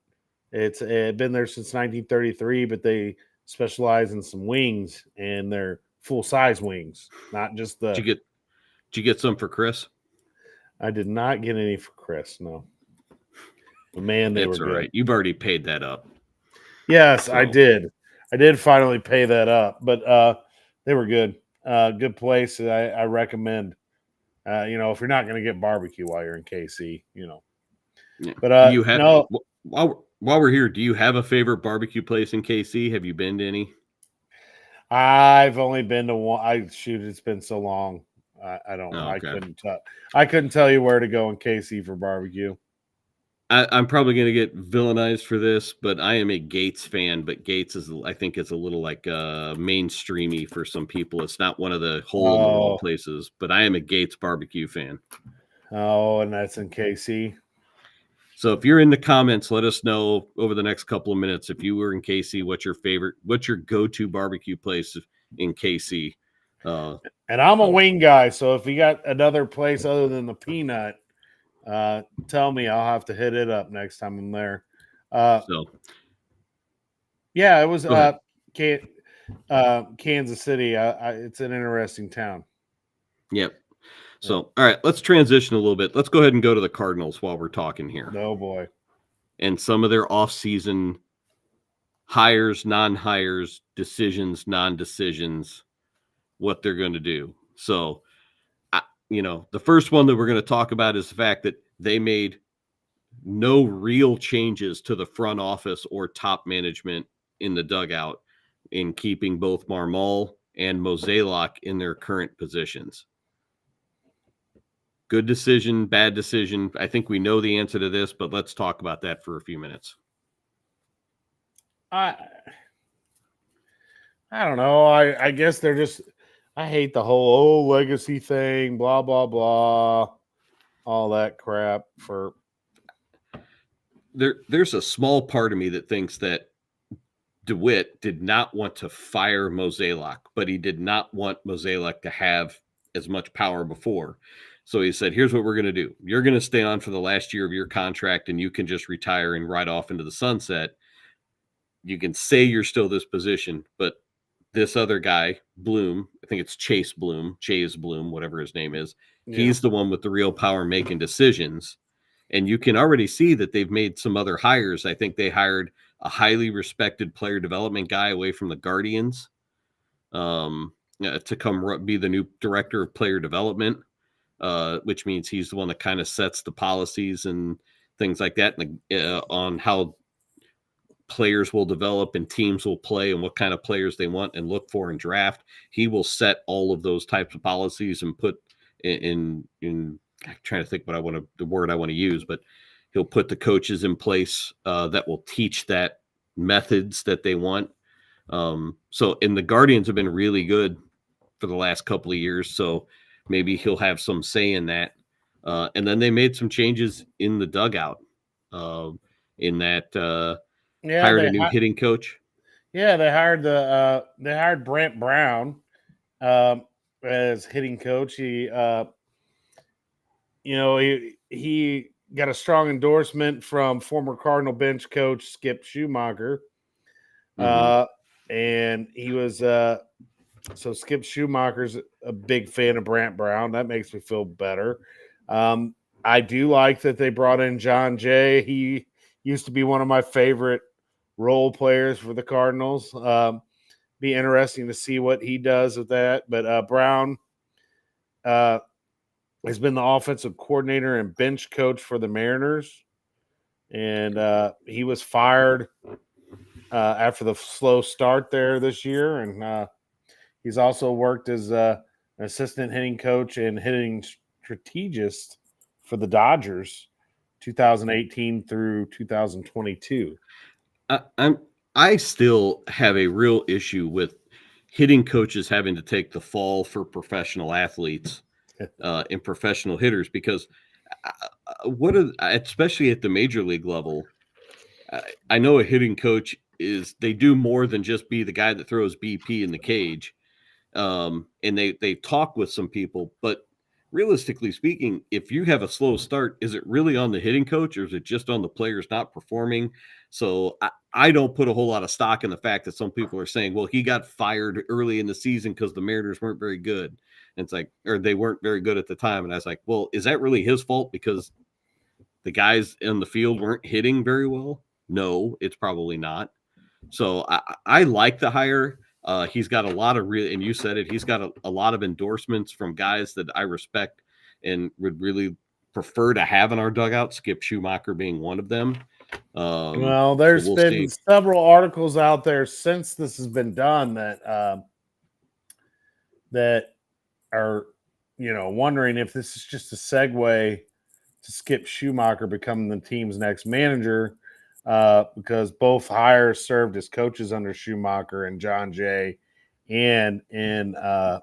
It's been there since 1933, but they specialize in some wings, and they're full size wings, not just the. Did you get some for Chris? I did not get any for Chris. No, but man, they were all good. right. You've already paid that up. Yes, so. I did. I did finally pay that up, but they were good. Good place. I recommend. If you're not going to get barbecue while you're in KC, Yeah. But do you have no. While we're here, do you have a favorite barbecue place in KC? Have you been to any? I've only been to one. It's been so long. I don't know. Okay. I couldn't tell you where to go in KC for barbecue. I'm probably going to get villainized for this, but I am a Gates fan. But Gates I think it's a little like mainstreamy for some people. It's not one of the hole in the wall places, but I am a Gates barbecue fan. Oh, and that's in KC. So if you're in the comments, let us know over the next couple of minutes if you were in KC. What's your go-to barbecue place in KC? And I'm a wing guy, so if you got another place other than the Peanut, tell me. I'll have to hit it up next time I'm there. Yeah, it was Kansas City. It's an interesting town. Yep. So, all right, let's transition a little bit. Let's go ahead and go to the Cardinals while we're talking here. Oh boy. And some of their off-season hires, non-hires, decisions, non-decisions, what they're going to do. So, the first one that we're going to talk about is the fact that they made no real changes to the front office or top management in the dugout in keeping both Marmol and Mozeliak in their current positions. Good decision, bad decision. I think we know the answer to this, but let's talk about that for a few minutes. I don't know. I guess they're just. I hate the whole legacy thing, blah, blah, blah, all that crap. There's a small part of me that thinks that DeWitt did not want to fire Mozeliak, but he did not want Mozeliak to have as much power before. So he said, here's what we're going to do. You're going to stay on for the last year of your contract, and you can just retire and ride off into the sunset. You can say you're still this position, but this other guy, Bloom, I think it's Chase Bloom, whatever his name is. Yeah. He's the one with the real power making decisions. And you can already see that they've made some other hires. I think they hired a highly respected player development guy away from the Guardians to come be the new director of player development. which means he's the one that kind of sets the policies and things like that, on how players will develop and teams will play and what kind of players they want and look for in draft. He will set all of those types of policies and put in I'm trying to think the word I want to use, but he'll put the coaches in place that will teach that methods that they want. And the Guardians have been really good for the last couple of years. So maybe he'll have some say in that. And then they made some changes in the dugout in that hired a new hitting coach. Yeah, they hired Brant Brown as hitting coach. He got a strong endorsement from former Cardinal bench coach Skip Schumacher. And he was so Skip Schumacher's a big fan of Brant Brown. That makes me feel better. I do like that they brought in John Jay. He used to be one of my favorite role players for the Cardinals. Be interesting to see what he does with that. But Brown has been the offensive coordinator and bench coach for the Mariners. And he was fired after the slow start there this year. And he's also worked as an assistant hitting coach and hitting strategist for the Dodgers 2018 through 2022. I still have a real issue with hitting coaches having to take the fall for professional athletes and professional hitters, because especially at the major league level, I know a hitting coach they do more than just be the guy that throws BP in the cage. And they talk with some people, but realistically speaking, if you have a slow start, is it really on the hitting coach or is it just on the players not performing? So I don't put a whole lot of stock in the fact that some people are saying, well, he got fired early in the season because the Mariners weren't very good. And it's like, or they weren't very good at the time. And I was like, well, is that really his fault because the guys in the field weren't hitting very well? No, it's probably not. So I like the hire. He's got a lot of and you said it, he's got a lot of endorsements from guys that I respect and would really prefer to have in our dugout, Skip Schumacher being one of them. Well, there's been several articles out there since this has been done that are, wondering if this is just a segue to Skip Schumacher becoming the team's next manager. Because both hires served as coaches under Schumacher and John Jay, and in the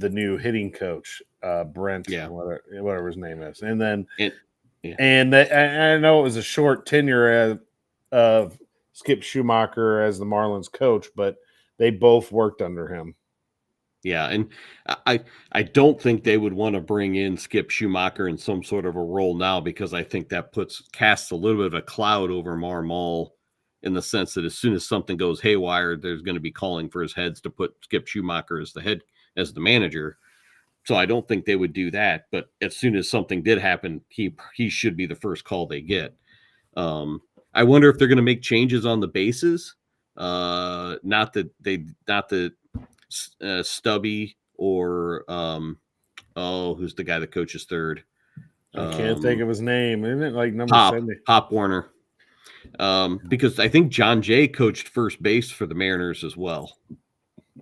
new hitting coach, Brent, whatever his name is. And then, and I know it was a short tenure of Skip Schumacher as the Marlins coach, but they both worked under him. Yeah, and I don't think they would want to bring in Skip Schumacher in some sort of a role now, because I think that casts a little bit of a cloud over Marmol, in the sense that as soon as something goes haywire, there's going to be calling for his heads to put Skip Schumacher as the manager. So I don't think they would do that. But as soon as something did happen, he should be the first call they get. I wonder if they're going to make changes on the bases. Not that Stubby or who's the guy that coaches third? I can't think of his name. Isn't it like number Pop Warner? Because I think John Jay coached first base for the Mariners as well.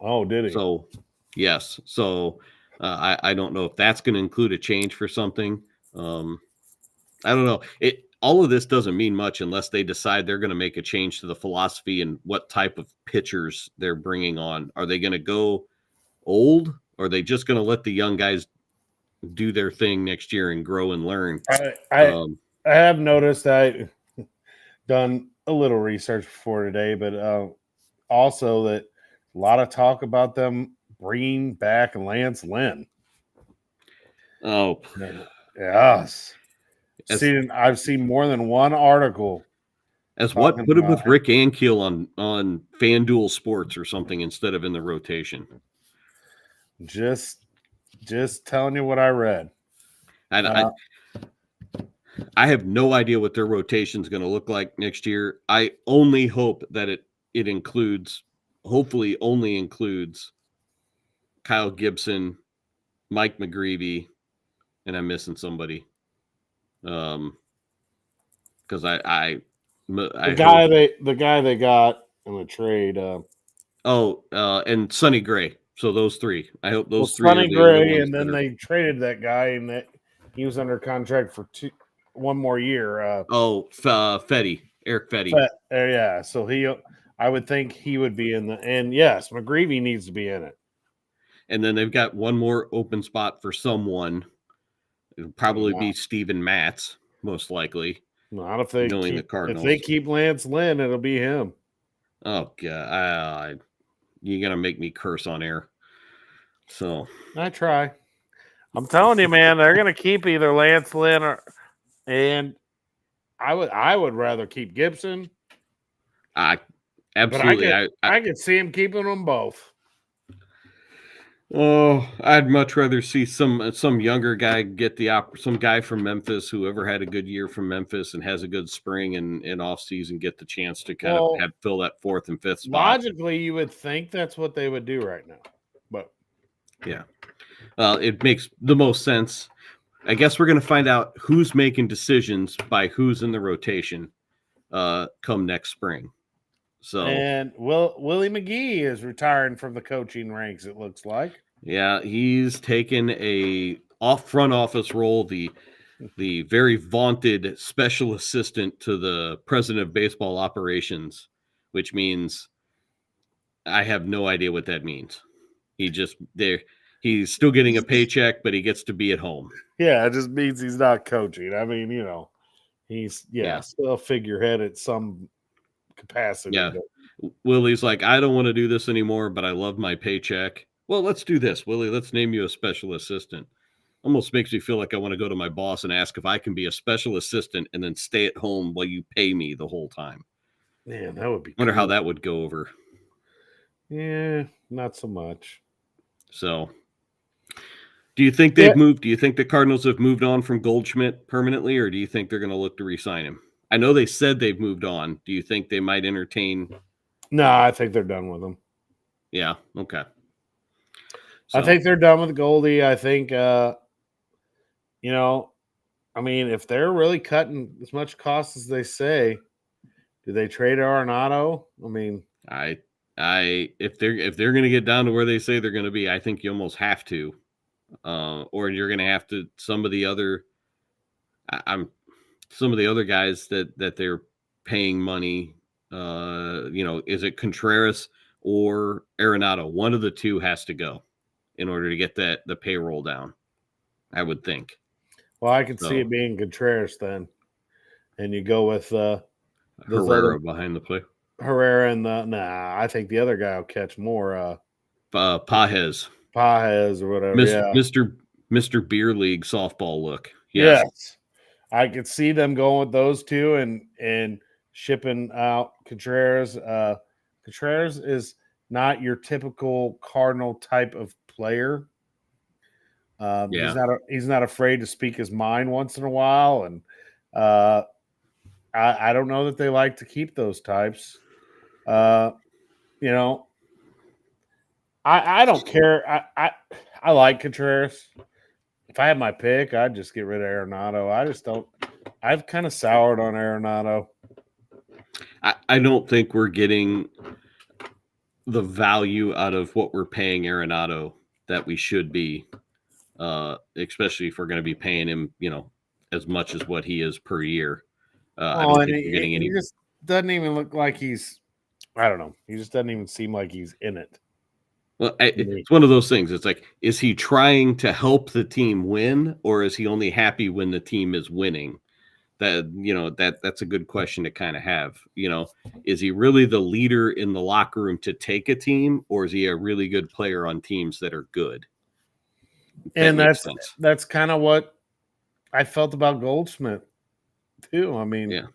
Oh, did he? So yes. So I don't know if that's going to include a change for something. I don't know. All of this doesn't mean much unless they decide they're going to make a change to the philosophy and what type of pitchers they're bringing on. Are they going to go old, or are they just going to let the young guys do their thing next year and grow and learn? I have noticed, I done a little research before today, but also that a lot of talk about them bringing back Lance Lynn. Oh, yes. I've seen more than one article. As what? Put him with Rick Ankiel on FanDuel Sports or something instead of in the rotation. Just telling you what I read. I have no idea what their rotation is going to look like next year. I only hope that it includes, hopefully only includes Kyle Gibson Mike McGreevy, and I'm missing somebody. Because the guy they got in the trade. And Sonny Gray. So those three. I hope those three Sonny are the only Gray, ones and then they traded that guy, and that he was under contract for one more year. Fetty, Eric Fetty. Yeah, so I would think he would be in and yes, McGreevy needs to be in it. And then they've got one more open spot for someone. It'll probably be Steven Matz, most likely. Not if they knowing keep, the Cardinals. If they keep Lance Lynn, it'll be him. Oh God, you're gonna make me curse on air. So I try. I'm telling you, man, they're gonna keep either Lance Lynn and I would rather keep Gibson. Absolutely. I could see him keeping them both. Oh, I'd much rather see some younger guy get some guy from Memphis, whoever had a good year from Memphis and has a good spring and off season, get the chance to kind of fill that fourth and fifth spot. Logically, you would think that's what they would do right now, but yeah, it makes the most sense. I guess we're going to find out who's making decisions by who's in the rotation come next spring. So and Willie McGee is retiring from the coaching ranks. It looks like. Yeah, he's taken a front office role, the very vaunted special assistant to the president of baseball operations, which means I have no idea what that means. He's still getting a paycheck, but he gets to be at home. Yeah, it just means he's not coaching. I mean, he's still a figurehead at some capacity. Yeah. Willie's like, I don't want to do this anymore, but I love my paycheck. Well, let's do this, Willie. Let's name you a special assistant. Almost makes me feel like I want to go to my boss and ask if I can be a special assistant and then stay at home while you pay me the whole time. Man, that would be Wonder how that would go over. Yeah, not so much. So do you think they've moved? Do you think the Cardinals have moved on from Goldschmidt permanently, or do you think they're going to look to re-sign him? I know they said they've moved on. Do you think they might entertain? No, I think they're done with him. Yeah. Okay. So. I think they're done with Goldie. I think, I mean, if they're really cutting as much cost as they say, do they trade Arenado? I mean, if they're going to get down to where they say they're going to be, I think you almost have to, or you're going to have to some of the other guys that they're paying money. Is it Contreras or Arenado? One of the two has to go in order to get the payroll down, I would think. Well, I could see it being Contreras then. And you go with Herrera behind the plate. Herrera and I think the other guy will catch more. Pajes or whatever. Mr. Beer League softball look. Yes. I could see them going with those two and shipping out Contreras. Contreras is not your typical Cardinal type of player. He's not afraid to speak his mind once in a while, and I don't know that they like to keep those types. I don't care. I like Contreras. If I had my pick, I'd just get rid of Arenado. I just don't. I've kind of soured on Arenado. I don't think we're getting the value out of what we're paying Arenado that we should be, especially if we're going to be paying him, as much as what he is per year. I don't think we're getting any. He just doesn't even look like he's. I don't know. He just doesn't even seem like he's in it. Well, it's one of those things. It's like, is he trying to help the team win, or is he only happy when the team is winning? That's a good question to kind of have. Is he really the leader in the locker room to take a team, or is he a really good player on teams that are good? And that's kind of what I felt about Goldschmidt too. I mean, yeah.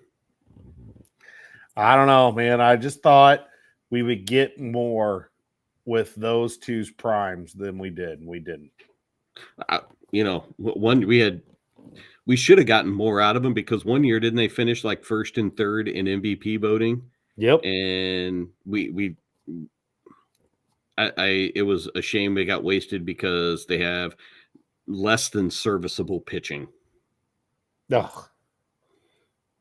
I don't know, man. I just thought we would get more with those two's primes than we did, and we didn't. We should have gotten more out of them, because one year, didn't they finish like first and third in MVP voting? Yep. And it was a shame they got wasted, because they have less than serviceable pitching. No.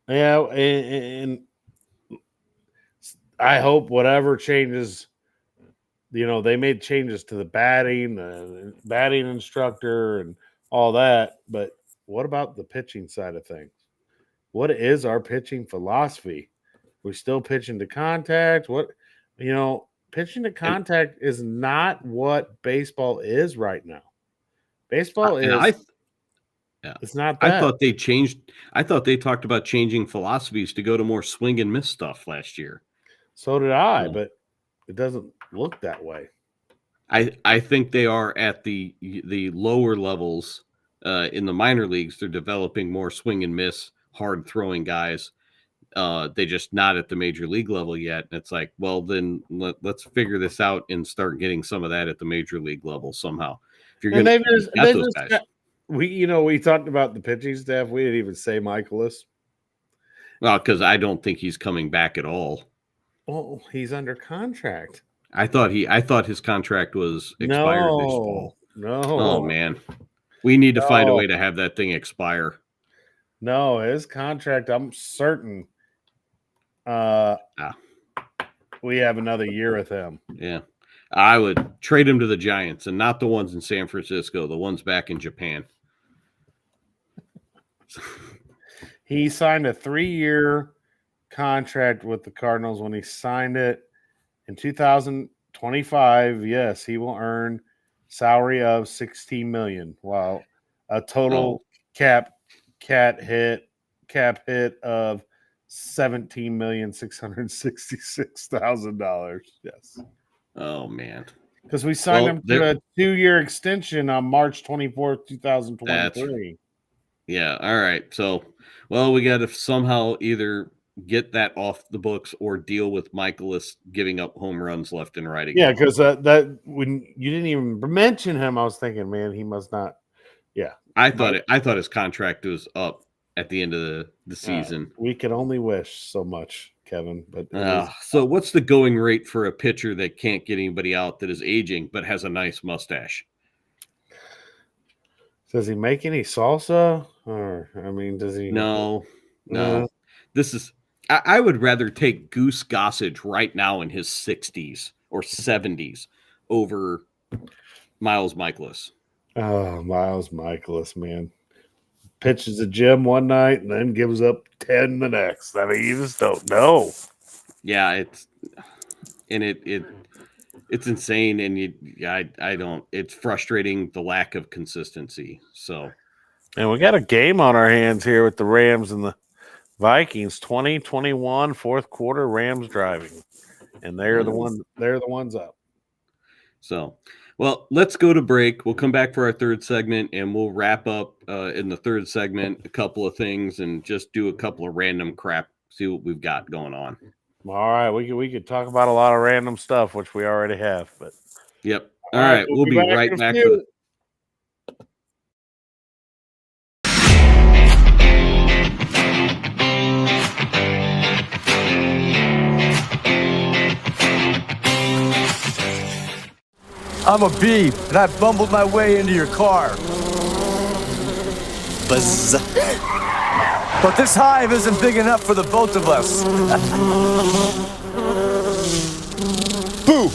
Yeah, and I hope whatever changes, they made changes to the batting instructor and all that, but what about the pitching side of things? What is our pitching philosophy? We still pitching to contact? Pitching to contact is not what baseball is right now. Baseball it's not that. I thought they talked about changing philosophies to go to more swing and miss stuff last year. So did I, but it doesn't look that way. I think they are at the lower levels in the minor leagues. They're developing more swing and miss, hard throwing guys. They just not at the major league level yet. And it's like, well, then let's figure this out and start getting some of that at the major league level somehow. If you're going to get those guys. We talked about the pitching staff. We didn't even say Michaelis. Well, because I don't think he's coming back at all. Well, he's under contract. I thought his contract was expired this fall. No. Oh man. We need to find a way to have that thing expire. No, his contract, I'm certain we have another year with him. Yeah. I would trade him to the Giants and not the ones in San Francisco, the ones back in Japan. He signed a 3-year contract with the Cardinals. When he signed it in 2025, yes, he will earn salary of $16 million, while a total cap hit of $17,666,000. Yes. Oh man. Because we signed him to a 2-year extension on March 24th, 2023. Yeah. All right. So, we got to somehow either get that off the books or deal with Michaelis giving up home runs left and right again. Yeah, because that when you didn't even mention him, I was thinking, man, he must not. Yeah, I thought his contract was up at the end of the season. We can only wish so much, Kevin. But so what's the going rate for a pitcher that can't get anybody out that is aging but has a nice mustache? Does he make any salsa? Or does he? No. This is. I would rather take Goose Gossage right now in his 60s or 70s over Miles Michaelis. Oh, Miles Michaelis, man. Pitches the gym one night and then gives up 10 the next. You just don't know. Yeah, it's insane, and I don't. It's frustrating, the lack of consistency. So, and we got a game on our hands here with the Rams and the Vikings. 2021 fourth quarter, Rams driving, and they're the ones up. So, let's go to break. We'll come back for our third segment, and we'll wrap up in the third segment a couple of things and just do a couple of random crap. See what we've got going on. All right, we could talk about a lot of random stuff, which we already have. But yep. All right, we'll be right back with it. I'm a bee, and I bumbled my way into your car. Buzz. But this hive isn't big enough for the both of us. Boo!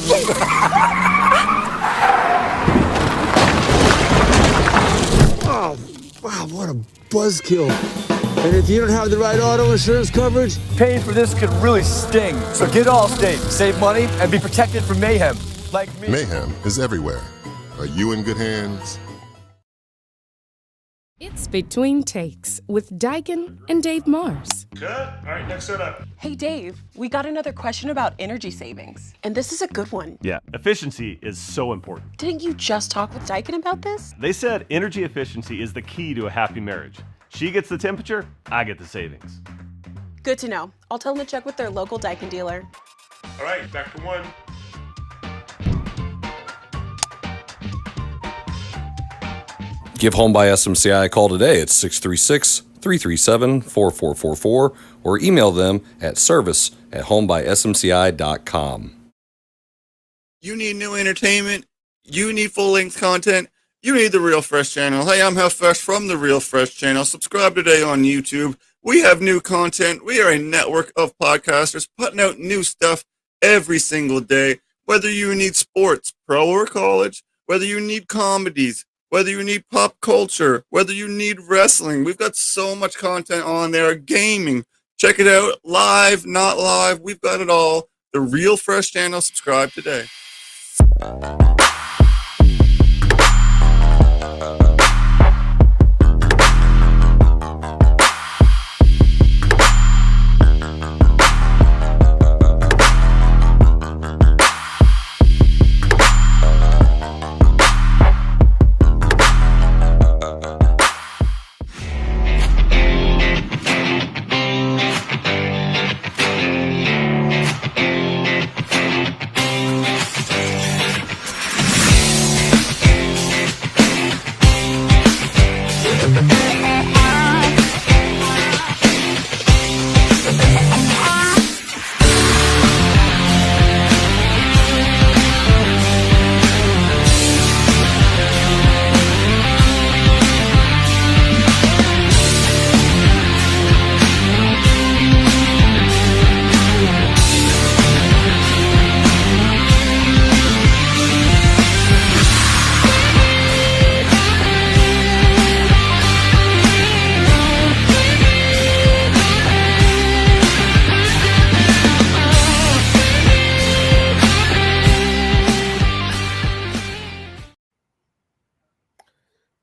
Oh, wow, what a buzzkill. And if you don't have the right auto insurance coverage, paying for this could really sting. So get Allstate, save money, and be protected from mayhem. Like me. Mayhem is everywhere. Are you in good hands? It's Between Takes with Daikin and Dave Mars. Good. All right, next set up. Hey, Dave, we got another question about energy savings. And this is a good one. Yeah, efficiency is so important. Didn't you just talk with Daikin about this? They said energy efficiency is the key to a happy marriage. She gets the temperature, I get the savings. Good to know. I'll tell them to check with their local Daikin dealer. All right, back to one. Give Home by SMCI a call today at 636-337-4444 or email them at service@homebysmci.com. You need new entertainment? You need full-length content? you need the Real Fresh channel. Hey, I'm How Fresh from the Real Fresh channel. Subscribe today on YouTube. We have new content. We are a network of podcasters putting out new stuff every single day. Whether you need sports, pro or college, whether you need comedies, whether you need pop culture, whether you need wrestling, we've got so much content on there. Gaming, check it out. Live, not live, we've got it all. The Real Fresh channel. Subscribe today.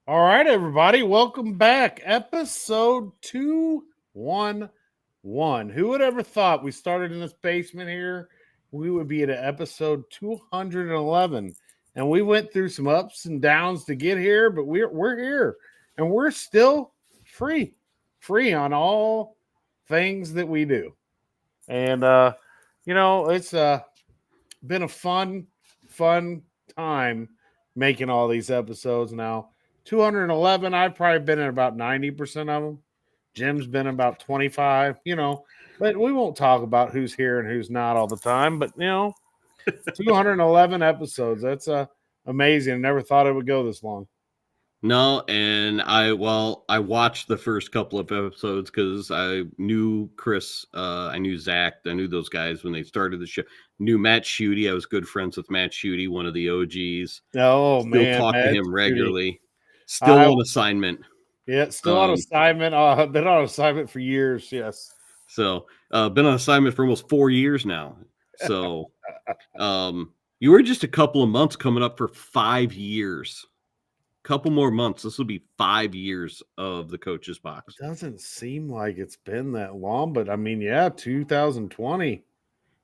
All right, everybody, welcome back. Episode 211. Who would ever thought we started in this basement here? We would be at episode 211. And we went through some ups and downs to get here, but we're here. And we're still free on all things that we do. And, it's been a fun time making all these episodes now. 211, I've probably been in about 90% of them. Jim's been about 25, but we won't talk about who's here and who's not all the time. But, 211 episodes. That's amazing. I never thought it would go this long. No, and I watched the first couple of episodes because I knew Chris, I knew Zach, I knew those guys when they started the show. Knew Matt Schutte. I was good friends with Matt Schutte, one of the OGs. Oh, Still man. talk Matt to him regularly. Schutte. Still on assignment. Yeah, still on assignment. Been on assignment for years, yes. So, been on assignment for almost 4 years now. So, you were just a couple of months coming up for 5 years. Couple more months. This will be 5 years of the Coach's Box. It doesn't seem like it's been that long, but 2020.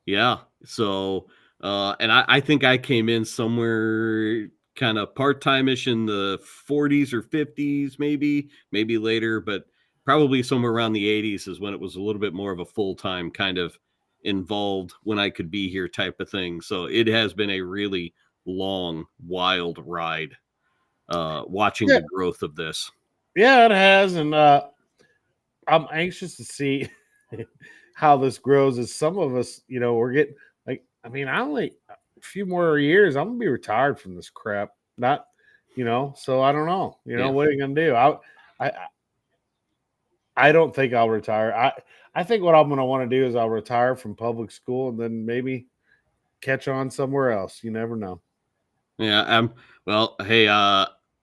Yeah. So, and I think I came in somewhere kind of part-time-ish in the 40s or 50s, maybe later, but probably somewhere around the 80s is when it was a little bit more of a full-time kind of involved when I could be here type of thing. So it has been a really long, wild ride, watching the growth of this. Yeah, it has. And I'm anxious to see how this grows as some of us, we're getting only a few more years, I'm gonna be retired from this crap. Not, so I don't know. What are you gonna do? I don't think I'll retire. I think what I'm gonna want to do is I'll retire from public school and then maybe catch on somewhere else. You never know. Yeah.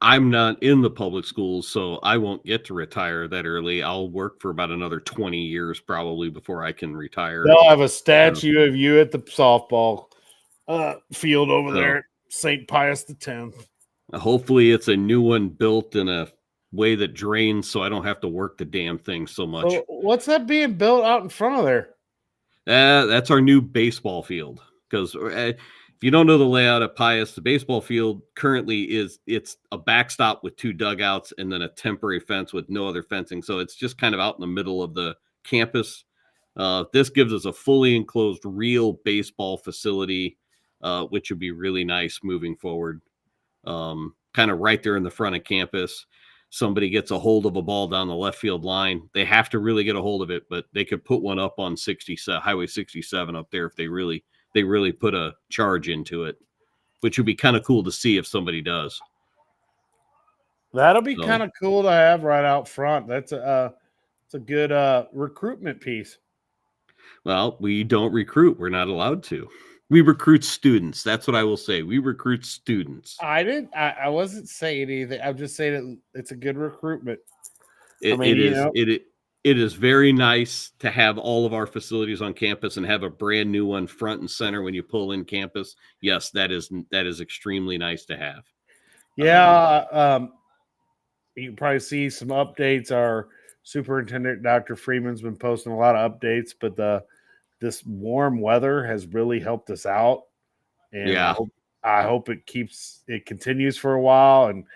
I'm not in the public schools, so I won't get to retire that early. I'll work for about another 20 years probably before I can retire. They'll have a statue of you at the softball field over there at St. Pius X. Hopefully it's a new one built in a way that drains so I don't have to work the damn thing so much. So what's that being built out in front of there? That's our new baseball field. Because if you don't know the layout of Pius, the baseball field currently it's a backstop with 2 dugouts and then a temporary fence with no other fencing. So it's just kind of out in the middle of the campus. This gives us a fully enclosed real baseball facility, which would be really nice moving forward. Kind of right there in the front of campus. Somebody gets a hold of a ball down the left field line. They have to really get a hold of it, but they could put one up on Highway 67 up there if they really put a charge into it, which would be kind of cool to see if somebody does. That'll be So- kind of cool to have right out front. It's a good recruitment piece. Well, we don't recruit. We're not allowed to. We recruit students. That's what I will say. We recruit students. I wasn't saying anything. I'm just saying it's a good recruitment. It is very nice to have all of our facilities on campus and have a brand new one front and center when you pull in campus. Yes, that is extremely nice to have. Yeah, you can probably see some updates. Our superintendent, Dr. Freeman's been posting a lot of updates, but this warm weather has really helped us out. And Yeah. I hope it continues for a while and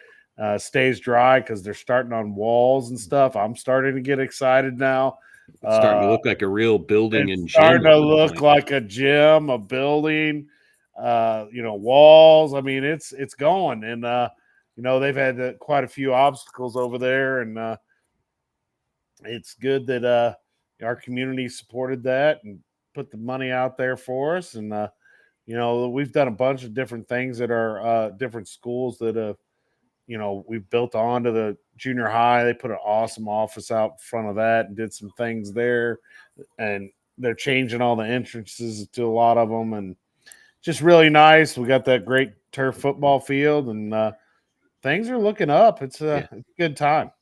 stays dry because they're starting on walls and stuff. I'm starting to get excited now. It's starting to look like a real building and It's starting gym to at this look point. like a gym, a building, walls. I mean, it's going. And, they've had quite a few obstacles over there. And it's good that our community supported that and put the money out there for us. And, we've done a bunch of different things at our different schools that we've built onto the junior high. They put an awesome office out front of that and did some things there. And they're changing all the entrances to a lot of them. And just really nice. We got that great turf football field and things are looking up. It's a good time.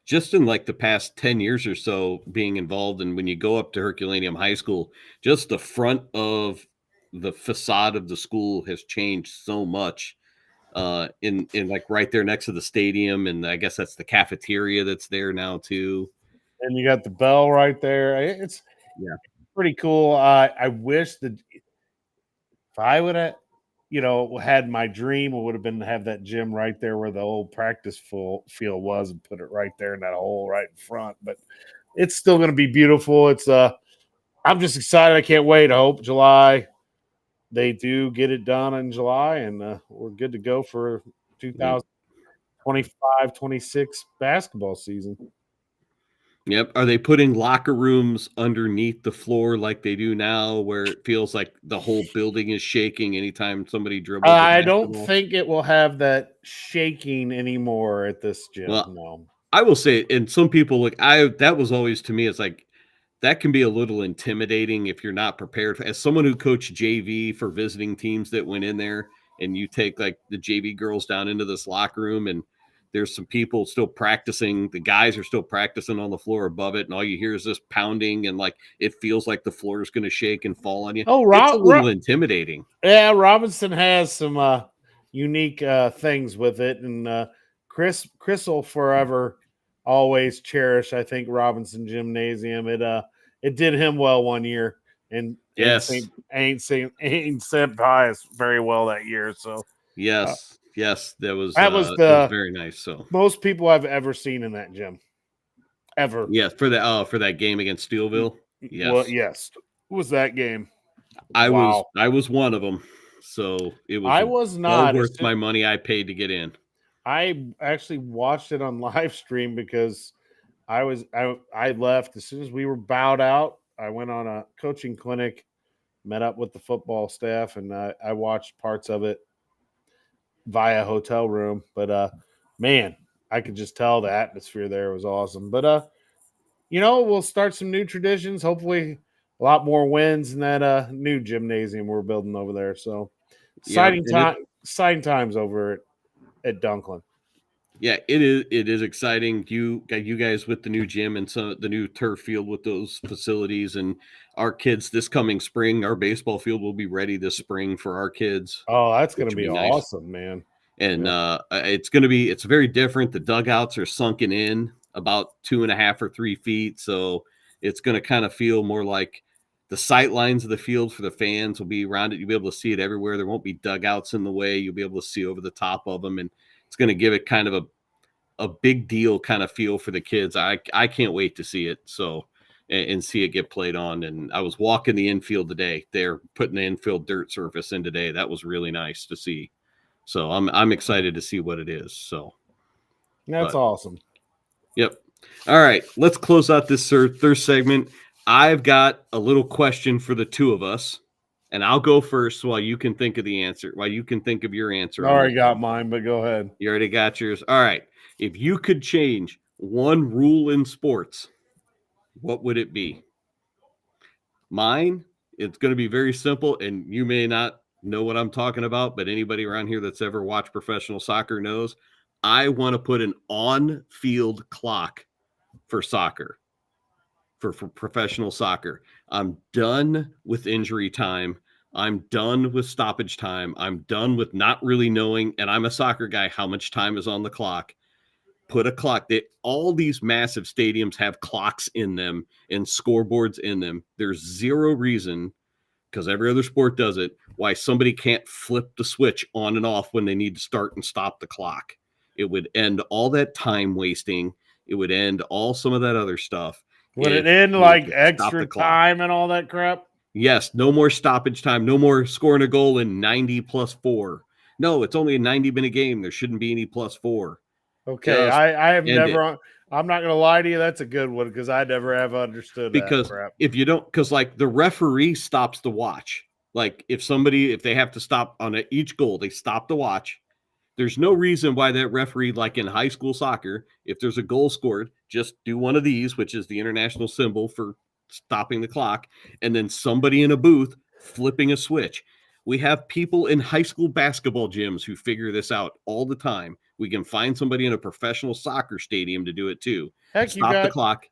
Just in like the past 10 years or so being involved, and when you go up to Herculaneum High School, just the front of the facade of the school has changed so much in like right there next to the stadium, and I guess that's the cafeteria that's there now too. And you got the bell right there. It's pretty cool. I wish that if I would have had my dream, it would have been to have that gym right there where the old practice field was and put it right there in that hole right in front. But it's still going to be beautiful. It's I'm just excited. I can't wait. I hope July they do get it done in July, and we're good to go for 2025-26 basketball season. Yep. Are they putting locker rooms underneath the floor like they do now, where it feels like the whole building is shaking anytime somebody dribbles? I don't think it will have that shaking anymore at this gym. Well, no. I will say, and some people that was always to me, it's like that can be a little intimidating if you're not prepared. As someone who coached JV for visiting teams that went in there, and you take like the JV girls down into this locker room, and there's some people still practicing. The guys are still practicing on the floor above it, and all you hear is this pounding, and like it feels like the floor is going to shake and fall on you. Oh, it's a little intimidating. Yeah, Robinson has some unique things with it, and Chris will forever always cherish, I think, Robinson Gymnasium. It did him well one year, and yes, ain't St. Pius very well that year. So yes. Yes, that was very nice. So most people I've ever seen in that gym, ever. Yes, for that game against Steelville. Yes, well, yes, what was that game? I was one of them. So it was. I was not worth my money I paid to get in. I actually watched it on live stream because I left as soon as we were bowed out. I went on a coaching clinic, met up with the football staff, and I watched parts of it via hotel room. But man, I could just tell the atmosphere there was awesome. But we'll start some new traditions. Hopefully a lot more wins in that new gymnasium we're building over there. So exciting times over at Dunklin. Yeah, it is exciting. You guys with the new gym and the new turf field with those facilities, and our kids this coming spring, our baseball field will be ready this spring for our kids. Oh, that's going to be awesome, man. And it's very different. The dugouts are sunken in about 2.5 or 3 feet. So it's going to kind of feel more like the sight lines of the field for the fans will be around it. You'll be able to see it everywhere. There won't be dugouts in the way. You'll be able to see over the top of them. And it's going to give it kind of a big deal kind of feel for the kids. I can't wait to see it. So, and see it get played on. And I was walking the infield today. They're putting the infield dirt surface in today. That was really nice to see. So I'm excited to see what it is. So that's awesome. Yep. All right. Let's close out this third segment. I've got a little question for the two of us, and I'll go first while you can think of the answer, while you can think of your answer. I already got mine, but go ahead. You already got yours. All right. If you could change one rule in sports, what would it be? Mine, it's going to be very simple, and you may not know what I'm talking about, but anybody around here that's ever watched professional soccer knows I want to put an on-field clock for soccer, for professional soccer. I'm done with injury time. I'm done with stoppage time. I'm done with not really knowing, and I'm a soccer guy, how much time is on the clock. Put a clock. All these massive stadiums have clocks in them and scoreboards in them. There's zero reason, because every other sport does it, why somebody can't flip the switch on and off when they need to start and stop the clock. It would end all that time wasting. It would end all some of that other stuff. Would it end like extra time and all that crap? Yes, no more stoppage time, no more scoring a goal in 90 plus 4. No, it's only a 90-minute game. There shouldn't be any plus 4. Okay, I have never. I'm not going to lie to you. That's a good one because I never have understood because that crap. If you don't, because like the referee stops the watch. Like if they have to stop on each goal, they stop the watch. There's no reason why that referee, like in high school soccer, if there's a goal scored, just do one of these, which is the international symbol for stopping the clock, and then somebody in a booth flipping a switch. We have people in high school basketball gyms who figure this out all the time. We can find somebody in a professional soccer stadium to do it too. Heck, Stop the clock.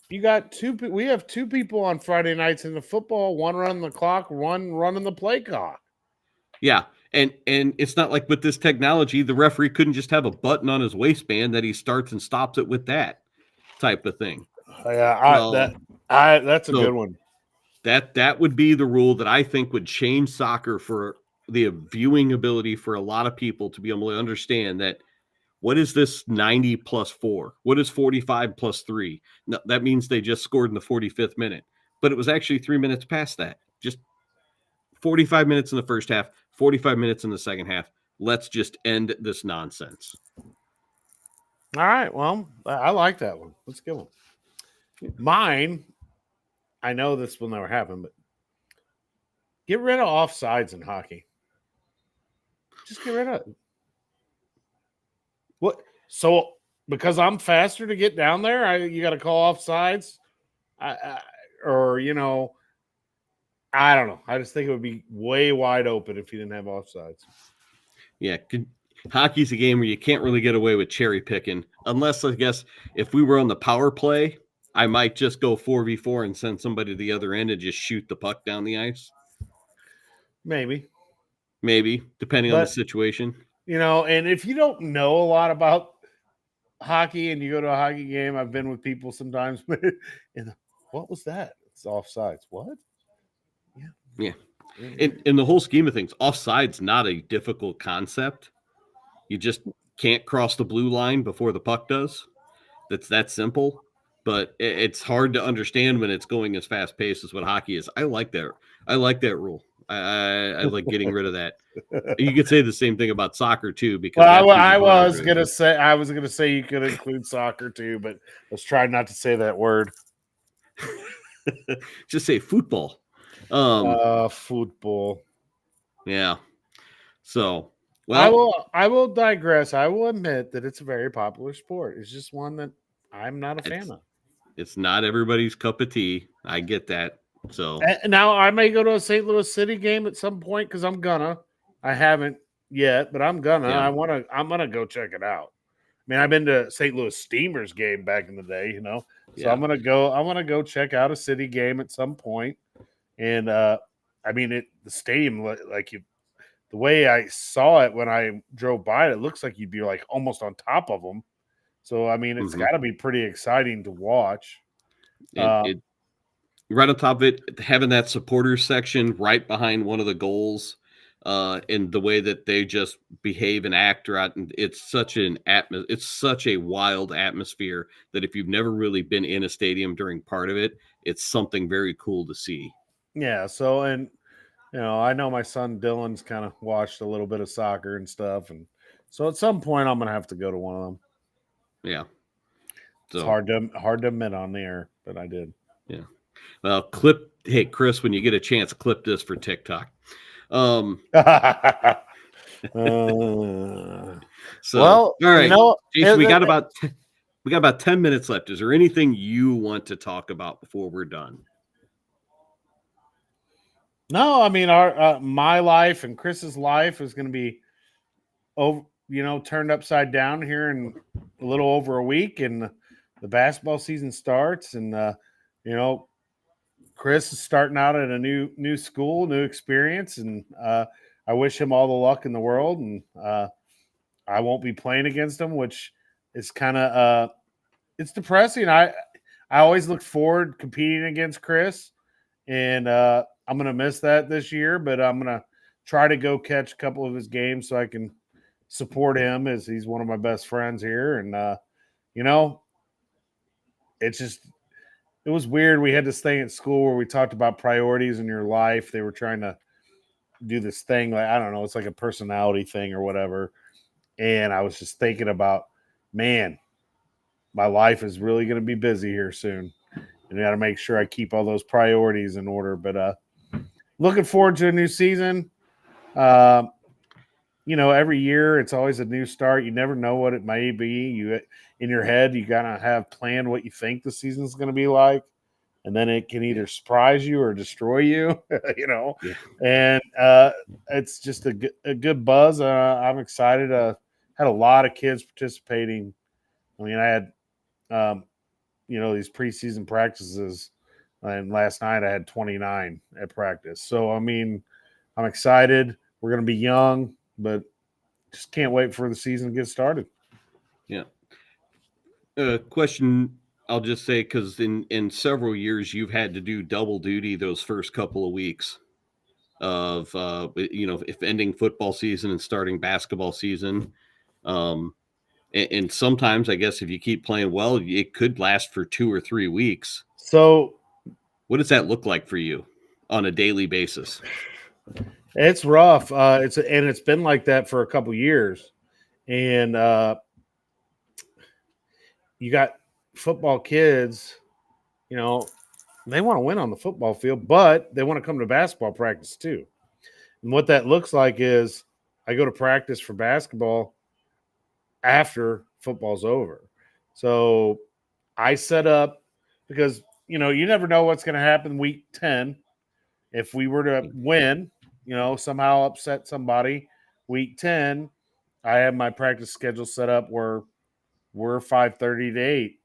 You got we have 2 people on Friday nights in the football, one running the clock, one running the play clock. Yeah. And it's not like with this technology, the referee couldn't just have a button on his waistband that he starts and stops it with that type of thing. Yeah, that's a good one. That would be the rule that I think would change soccer for the viewing ability for a lot of people to be able to understand that what is this 90 plus 4? What is 45 plus 3? No, that means they just scored in the 45th minute, but it was actually 3 minutes past that. Just 45 minutes in the first half, 45 minutes in the second half. Let's just end this nonsense. All right. Well, I like that one. Let's get one. Mine, I know this will never happen, but get rid of offsides in hockey. Just get rid of it. What? So because I'm faster to get down there, you got to call offsides, or I don't know. I just think it would be way wide open if you didn't have offsides. Yeah, hockey's a game where you can't really get away with cherry picking, unless I guess if we were on the power play, I might just go 4v4 and send somebody to the other end and just shoot the puck down the ice. Maybe, depending on the situation. And if you don't know a lot about hockey and you go to a hockey game, I've been with people sometimes. And what was that? It's offsides. What? Yeah. In the whole scheme of things, offside's not a difficult concept. You just can't cross the blue line before the puck does. That's that simple. But it's hard to understand when it's going as fast paced as what hockey is. I like that. I like that rule. I like getting rid of that. You could say the same thing about soccer too, because I was gonna say you could include soccer too, but let's try not to say that word. Just say football. Football. Yeah. So, well, I will digress. I will admit that it's a very popular sport. It's just one that I'm not a fan of. It's not everybody's cup of tea. I get that. So now I may go to a St. Louis City game at some point because I haven't yet, but I'm gonna. Yeah. I'm gonna go check it out. I mean, I've been to St. Louis Steamers game back in the day, So Yeah. I'm gonna go check out a City game at some point. And the stadium, the way I saw it when I drove by it looks like you'd be like almost on top of them. So it's got to be pretty exciting to watch. Right on top of it, having that supporters section right behind one of the goals, and the way that they just behave and act throughout, it's such a wild atmosphere that if you've never really been in a stadium during part of it, it's something very cool to see. Yeah. So, and I know my son Dylan's kind of watched a little bit of soccer and stuff, and so at some point I'm gonna have to go to one of them. Yeah. So it's hard to admit on the air, but I did. Yeah. Well, hey Chris, when you get a chance, clip this for TikTok. So, well, all right, Jason, we it- got about 10 minutes left. Is there anything you want to talk about before we're done? No, I mean our my life and Chris's life is going to be turned upside down here in a little over a week, and the basketball season starts, and Chris is starting out at a new school, new experience, and I wish him all the luck in the world, and I won't be playing against him, which is kind of it's depressing. I always look forward competing against Chris, and I'm going to miss that this year, but I'm going to try to go catch a couple of his games so I can support him, as he's one of my best friends here. And, it was weird. We had this thing at school where we talked about priorities in your life. They were trying to do this thing, like, I don't know, it's like a personality thing or whatever. And I was just thinking about, man, my life is really going to be busy here soon. And I got to make sure I keep all those priorities in order. But looking forward to a new season. Every year it's always a new start. You never know what it may be. In your head, you gotta have planned what you think the season's going to be like, and then it can either surprise you or destroy you. Yeah. And it's just a good buzz. I'm excited. Had a lot of kids participating. I mean, I had these preseason practices, and last night I had 29 at practice. So I mean, I'm excited. We're going to be young, but just can't wait for the season to get started. Yeah. Question, I'll just say, because in several years you've had to do double duty those first couple of weeks of if ending football season and starting basketball season. And sometimes, I guess, if you keep playing well, it could last for 2 or 3 weeks. So what does that look like for you on a daily basis? It's rough. It's been like that for a couple years. And you got football kids, they want to win on the football field, but they want to come to basketball practice too. And what that looks like is I go to practice for basketball after football's over. So I set up, because, you never know what's going to happen week 10. If we were to win, somehow upset somebody, week 10, I have my practice schedule set up where we're 5:30 to 8.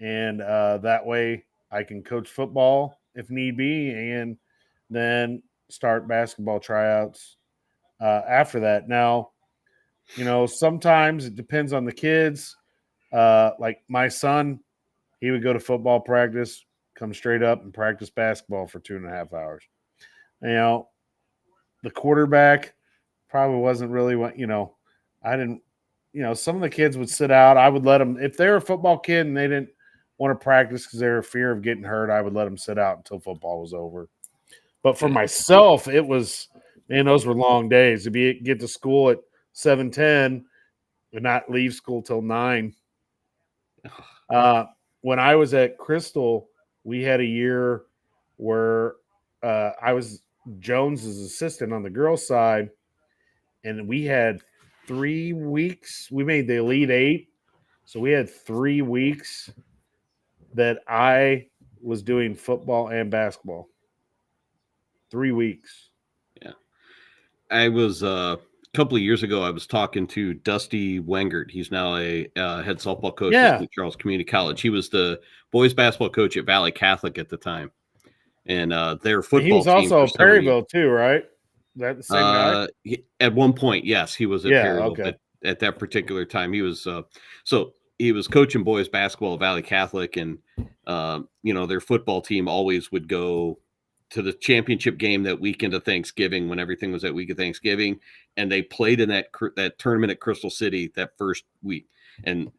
And that way I can coach football if need be, and then start basketball tryouts after that. Now, sometimes it depends on the kids. Like my son, he would go to football practice, come straight up and practice basketball for 2.5 hours. The quarterback probably wasn't really what, I didn't, some of the kids would sit out. I would let them, if they're a football kid and they didn't want to practice because they were fear of getting hurt, I would let them sit out until football was over. But for myself, it was, man, those were long days to get to school at 7:10 and not leave school till 9. When I was at Crystal, we had a year where I was Jones's assistant on the girls' side, and we had 3 weeks. We made the Elite 8, so we had 3 weeks that I was doing football and basketball. 3 weeks. Yeah. I was a couple of years ago, I was talking to Dusty Wengert. He's now a head softball coach at St. Charles Community College. He was the boys basketball coach at Valley Catholic at the time. And their football he was team also Perryville too, right? That the same guy? At one point, yes, he was at Perryville. Okay. At that particular time, he was so he was coaching boys basketball at Valley Catholic, and their football team always would go to the championship game that weekend of Thanksgiving, when everything was that week of Thanksgiving, and they played in that tournament at Crystal City that first week, and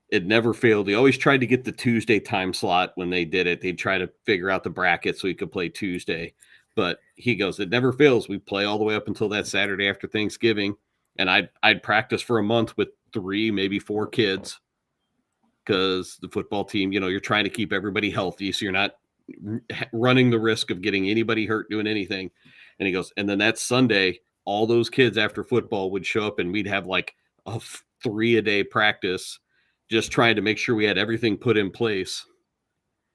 it never failed. They always tried to get the Tuesday time slot when they did it. They'd try to figure out the bracket so he could play Tuesday. But he goes, it never fails. We play all the way up until that Saturday after Thanksgiving. And I'd practice for a month with 3, maybe 4 kids, because the football team, you're trying to keep everybody healthy, so you're not running the risk of getting anybody hurt doing anything. And he goes, and then that Sunday, all those kids after football would show up and we'd have like a 3-a-day practice, just trying to make sure we had everything put in place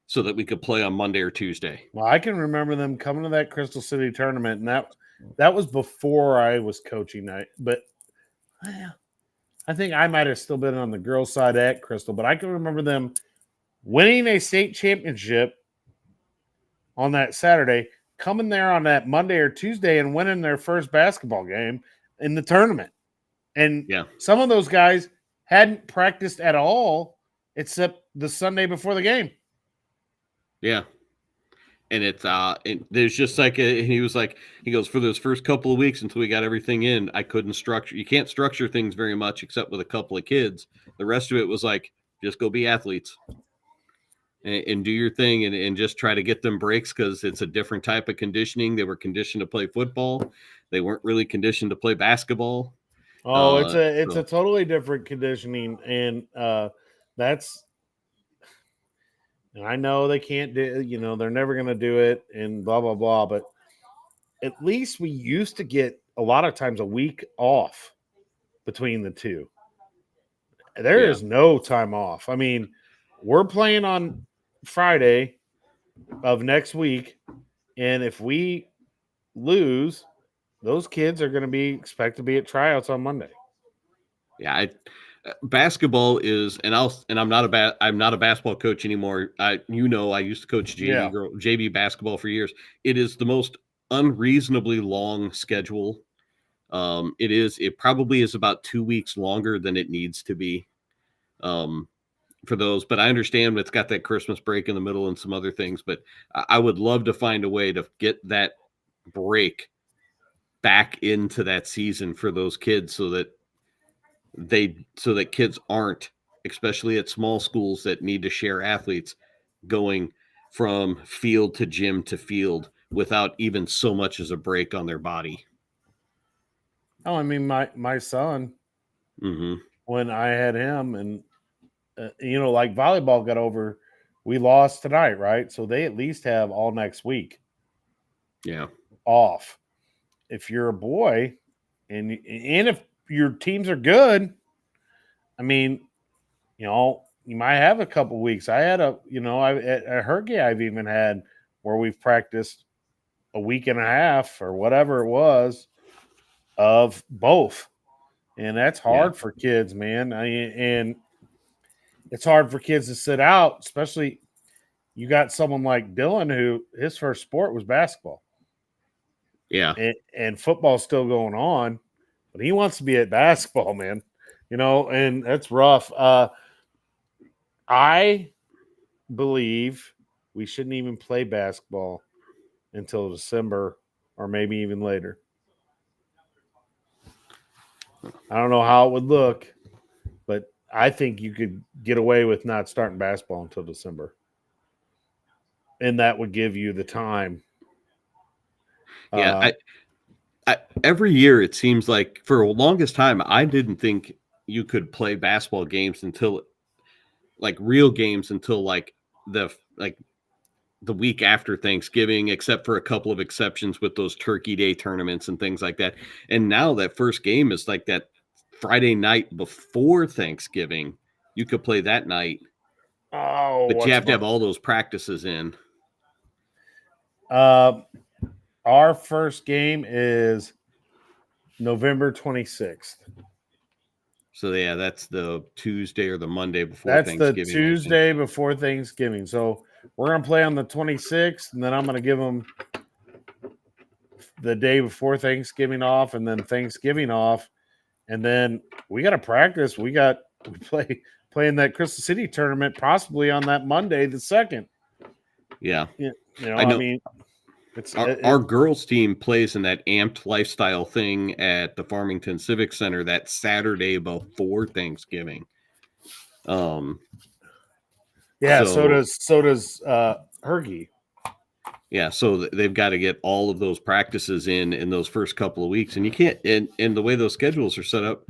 so that we could play on Monday or Tuesday. Well, I can remember them coming to that Crystal City tournament, and that was before I was coaching. But I think I might have still been on the girls' side at Crystal, but I can remember them winning a state championship on that Saturday, coming there on that Monday or Tuesday and winning their first basketball game in the tournament. And some of those guys hadn't practiced at all except the Sunday before the game. Yeah. And it's there's just like he goes, for those first couple of weeks until we got everything in, I couldn't structure. You can't structure things very much except with a couple of kids. The rest of it was like, just go be athletes and do your thing and just try to get them breaks, because it's a different type of conditioning. They were conditioned to play football. They weren't really conditioned to play basketball. Oh, it's a totally different conditioning, and that's. And I know they can't do, they're never going to do it and blah, blah, blah. But at least we used to get a lot of times a week off between the two. There is no time off. I mean, we're playing on Friday of next week. And if we lose, those kids are going to be expected to be at tryouts on Monday. Yeah. Basketball is, I'm not a basketball coach anymore. I used to coach JV basketball for years. It is the most unreasonably long schedule. It probably is about 2 weeks longer than it needs to be for those, but I understand it's got that Christmas break in the middle and some other things, but I would love to find a way to get that break back into that season for those kids so that kids aren't, especially at small schools that need to share athletes, going from field to gym to field without even so much as a break on their body. Oh, I mean, my son, when I had him, and like volleyball got over, we lost tonight, right? So they at least have all next week. Yeah. Off. If you're a boy, and if your teams are good, I mean, you might have a couple weeks. I had at Hergy, I've even had where we've practiced a week and a half or whatever it was of both. And that's hard for kids, man. And it's hard for kids to sit out, especially you got someone like Dylan who his first sport was basketball. Yeah. And football's still going on. But he wants to be at basketball, man, and that's rough. I believe we shouldn't even play basketball until December or maybe even later. I don't know how it would look, but I think you could get away with not starting basketball until December. And that would give you the time. Yeah, every year it seems like for the longest time I didn't think you could play basketball games until real games until the week after Thanksgiving, except for a couple of exceptions with those Turkey Day tournaments and things like that. And now that first game is like that Friday night before Thanksgiving. You could play that night. Oh, but you have to have all those practices in. Our first game is November 26th. So, yeah, that's the Tuesday or the Monday before That's Thanksgiving. That's the Tuesday before Thanksgiving. So, we're going to play on the 26th, and then I'm going to give them the day before Thanksgiving off and then Thanksgiving off. And then we got to practice. We play in that Crystal City tournament possibly on that Monday, the 2nd. Yeah. I mean, our girls team plays in that amped lifestyle thing at the Farmington Civic Center that Saturday before Thanksgiving. So does Hergy. Yeah, so they've got to get all of those practices in those first couple of weeks, and you can't. And the way those schedules are set up,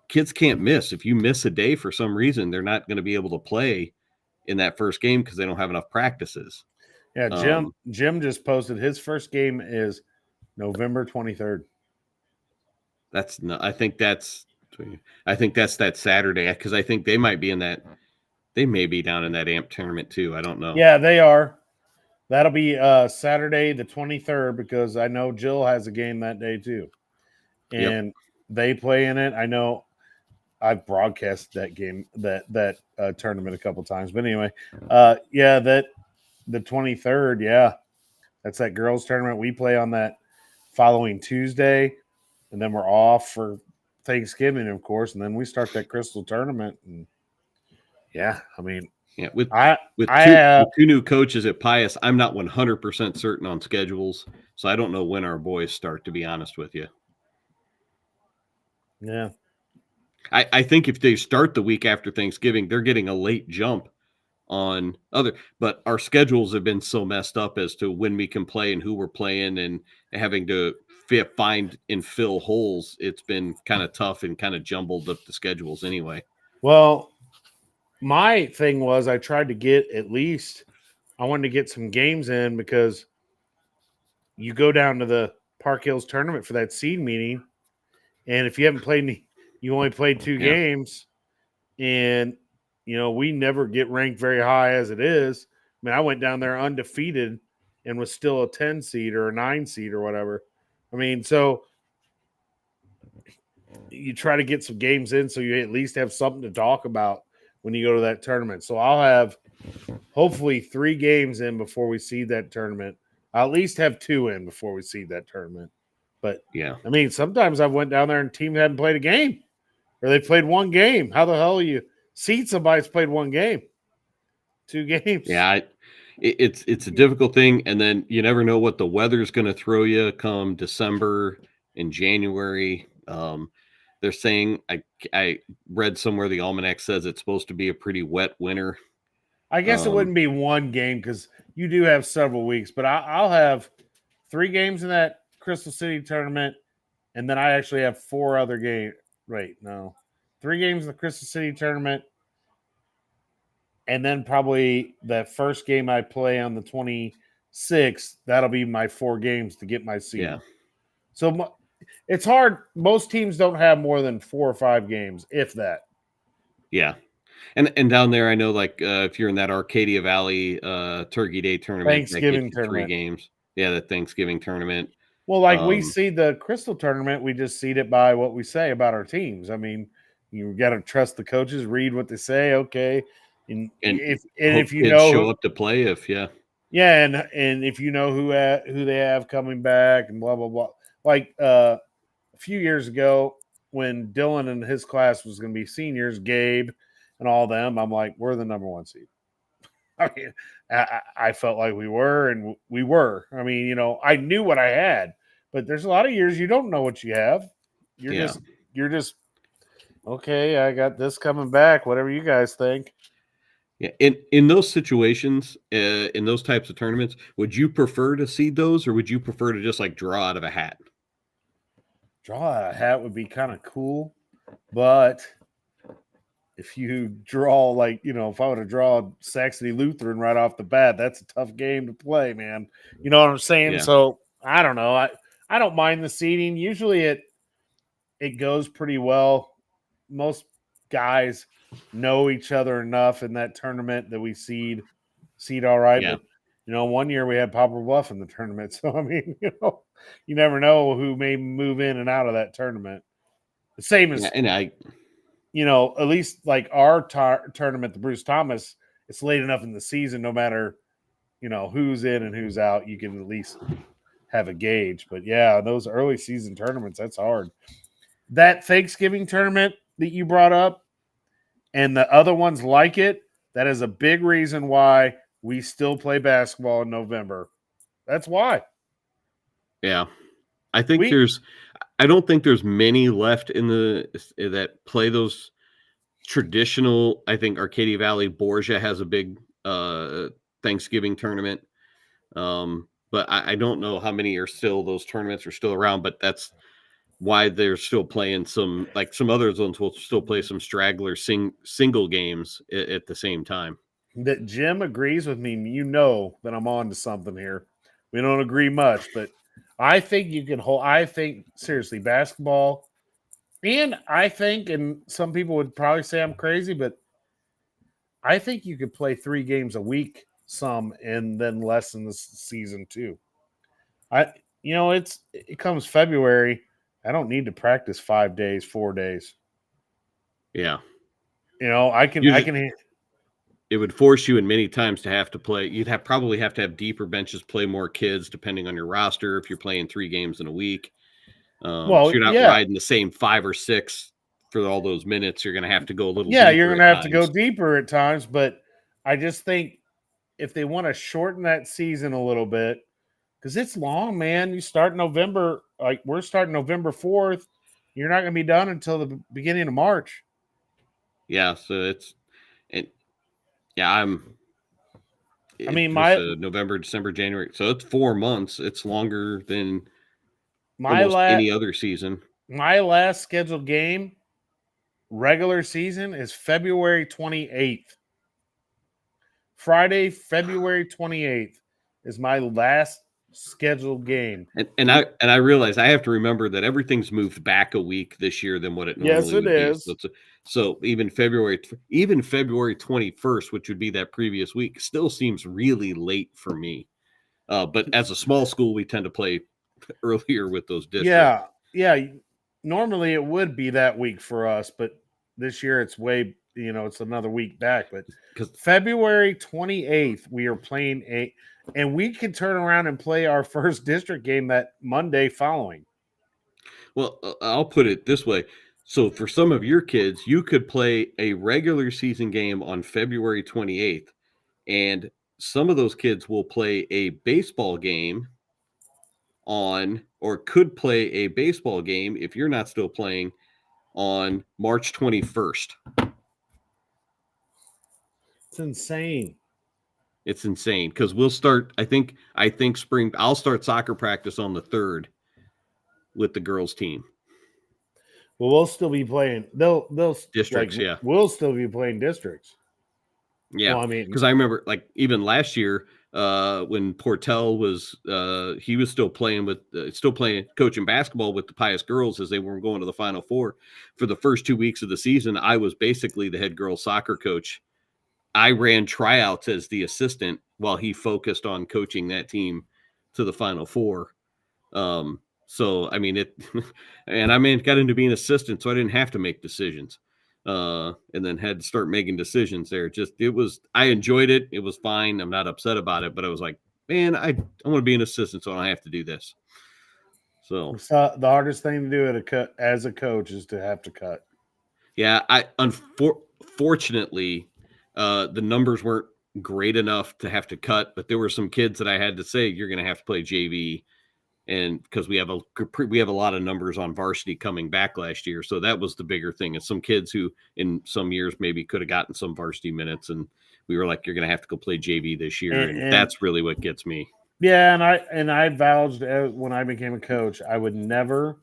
kids can't miss. If you miss a day for some reason, they're not going to be able to play in that first game because they don't have enough practices. Yeah, Jim just posted his first game is November 23rd. That's not. I think that's that Saturday because I think they might be in that. They may be down in that AMP tournament too. I don't know. Yeah, they are. That'll be Saturday the 23rd because I know Jill has a game that day too, and they play in it. I know I've broadcast that game that tournament a couple times, but anyway, that the 23rd, yeah, that's that girls tournament. We play on that following Tuesday, and then we're off for Thanksgiving, of course, and then we start that Crystal tournament. And yeah, I mean. Yeah, with two new coaches at Pius, I'm not 100% certain on schedules, so I don't know when our boys start, to be honest with you. Yeah. I think if they start the week after Thanksgiving, they're getting a late jump on but our schedules have been so messed up as to when we can play and who we're playing and having to find and fill holes. It's been kind of tough and kind of jumbled up the schedules anyway. Well, my thing was I tried to get I wanted to get some games in because you go down to the Park Hills tournament for that seed meeting. And if you haven't played you only played 2 games. And, we never get ranked very high as it is. I mean, I went down there undefeated and was still a 10 seed or a 9 seed or whatever. I mean, so you try to get some games in so you at least have something to talk about when you go to that tournament. So I'll have hopefully 3 games in before we see that tournament. I'll at least have 2 in before we see that tournament. But yeah, I mean, sometimes I went down there and team hadn't played a game or they played 1 game. How the hell are you seed somebody that's played 1 game, 2 games? Yeah. It's a difficult thing. And then you never know what the weather's going to throw you come December and January. They're saying I read somewhere the almanac says it's supposed to be a pretty wet winter. I guess it wouldn't be 1 game because you do have several weeks, but I'll have 3 games in that Crystal City tournament, and then I actually have 4 other games. Wait, no, 3 games in the Crystal City tournament, and then probably the first game I play on the 26th. That'll be my 4 games to get my seed. Yeah. So it's hard. Most teams don't have more than 4 or 5 games, if that. Yeah. And down there, I know, if you're in that Arcadia Valley Turkey Day tournament, Thanksgiving tournament, 3 games. Yeah, the Thanksgiving tournament. Well, we see the Crystal tournament, we just seed it by what we say about our teams. I mean, you got to trust the coaches, read what they say, okay, and if you know show up to play, and if you know who they have coming back and blah blah blah. Like a few years ago, when Dylan and his class was going to be seniors, Gabe and all them, I'm like, we're the number 1 seed. I mean, I felt like we were, and we were. I mean, I knew what I had, but there's a lot of years you don't know what you have. You're just okay. I got this coming back. Whatever you guys think. Yeah. In those situations, in those types of tournaments, would you prefer to seed those, or would you prefer to just draw out of a hat? Draw out of a hat would be kind of cool, but if you draw if I were to draw Saxony Lutheran right off the bat, that's a tough game to play, man. You know what I'm saying? Yeah. So I don't know. I don't mind the seeding. Usually it goes pretty well. Most guys know each other enough in that tournament that we seed all right. Yeah. But 1 year we had Poplar Bluff in the tournament. So I mean, you never know who may move in and out of that tournament. The same as at least our tournament, the Bruce Thomas, it's late enough in the season, no matter, who's in and who's out, you can at least have a gauge. But yeah, those early season tournaments, that's hard. That Thanksgiving tournament that you brought up and the other ones like it, that is a big reason why we still play basketball in November. That's why. Yeah. I don't think there's many left that play those traditional. I think Arcadia Valley Borgia has a big Thanksgiving tournament. But I don't know how many those tournaments are still around, but that's why they're still playing some other zones will still play some straggler single games at the same time. That Jim agrees with me. That I'm on to something here. We don't agree much, but I think you can hold. I think seriously, basketball And I think, and some people would probably say I'm crazy, but I think you could play 3 games a week, some, and then less in the season too. It comes February. I don't need to practice 5 days, 4 days. Yeah. I can it would force you in many times to have to play. You'd probably have to have deeper benches, play more kids, depending on your roster. If you're playing 3 games in a week, so you're not riding the same 5 or 6 for all those minutes. You're going to have to go a little. Yeah, you're going to have to go deeper at times. But I just think if they want to shorten that season a little bit, because it's long, man. You start November, like we're starting November 4th. You're not going to be done until the beginning of March. Yeah, so November, December, January. So it's 4 months. It's longer than any other season. My last scheduled game, regular season, is February 28th. Friday, February 28th is my last scheduled game. And I realize I have to remember that everything's moved back a week this year than what it normally would is. Be. So even February 21st, which would be that previous week, still seems really late for me. But as a small school, we tend to play earlier with those districts. Yeah. Normally it would be that week for us, but this year it's it's another week back. But February 28th, we are playing and we can turn around and play our first district game that Monday following. Well, I'll put it this way. So for some of your kids, you could play a regular season game on February 28th, and some of those kids will play a baseball game could play a baseball game if you're not still playing on March 21st. It's insane. It's insane because we'll start. I think spring. I'll start soccer practice on the 3rd with the girls' team. Well, we'll still be playing. They'll districts. Yeah, we'll still be playing districts. Yeah, well, I mean, because I remember even last year when Portell was he was still playing coaching basketball with the Pius girls as they were going to the Final Four. For the first 2 weeks of the season, I was basically the head girls soccer coach. I ran tryouts as the assistant while he focused on coaching that team to the Final Four. So, I mean, got into being assistant, so I didn't have to make decisions. And then had to start making decisions there. I enjoyed it. It was fine. I'm not upset about it, but I was like, man, I want to be an assistant, so I don't have to do this. So the hardest thing to do as a coach is to have to cut. Yeah. Unfortunately, the numbers weren't great enough to have to cut, but there were some kids that I had to say, you're going to have to play JV. And because we have a lot of numbers on varsity coming back last year. So that was the bigger thing. And some kids who in some years maybe could have gotten some varsity minutes. And we were like, you're going to have to go play JV this year. And that's really what gets me. Yeah. And I vouched when I became a coach, I would never,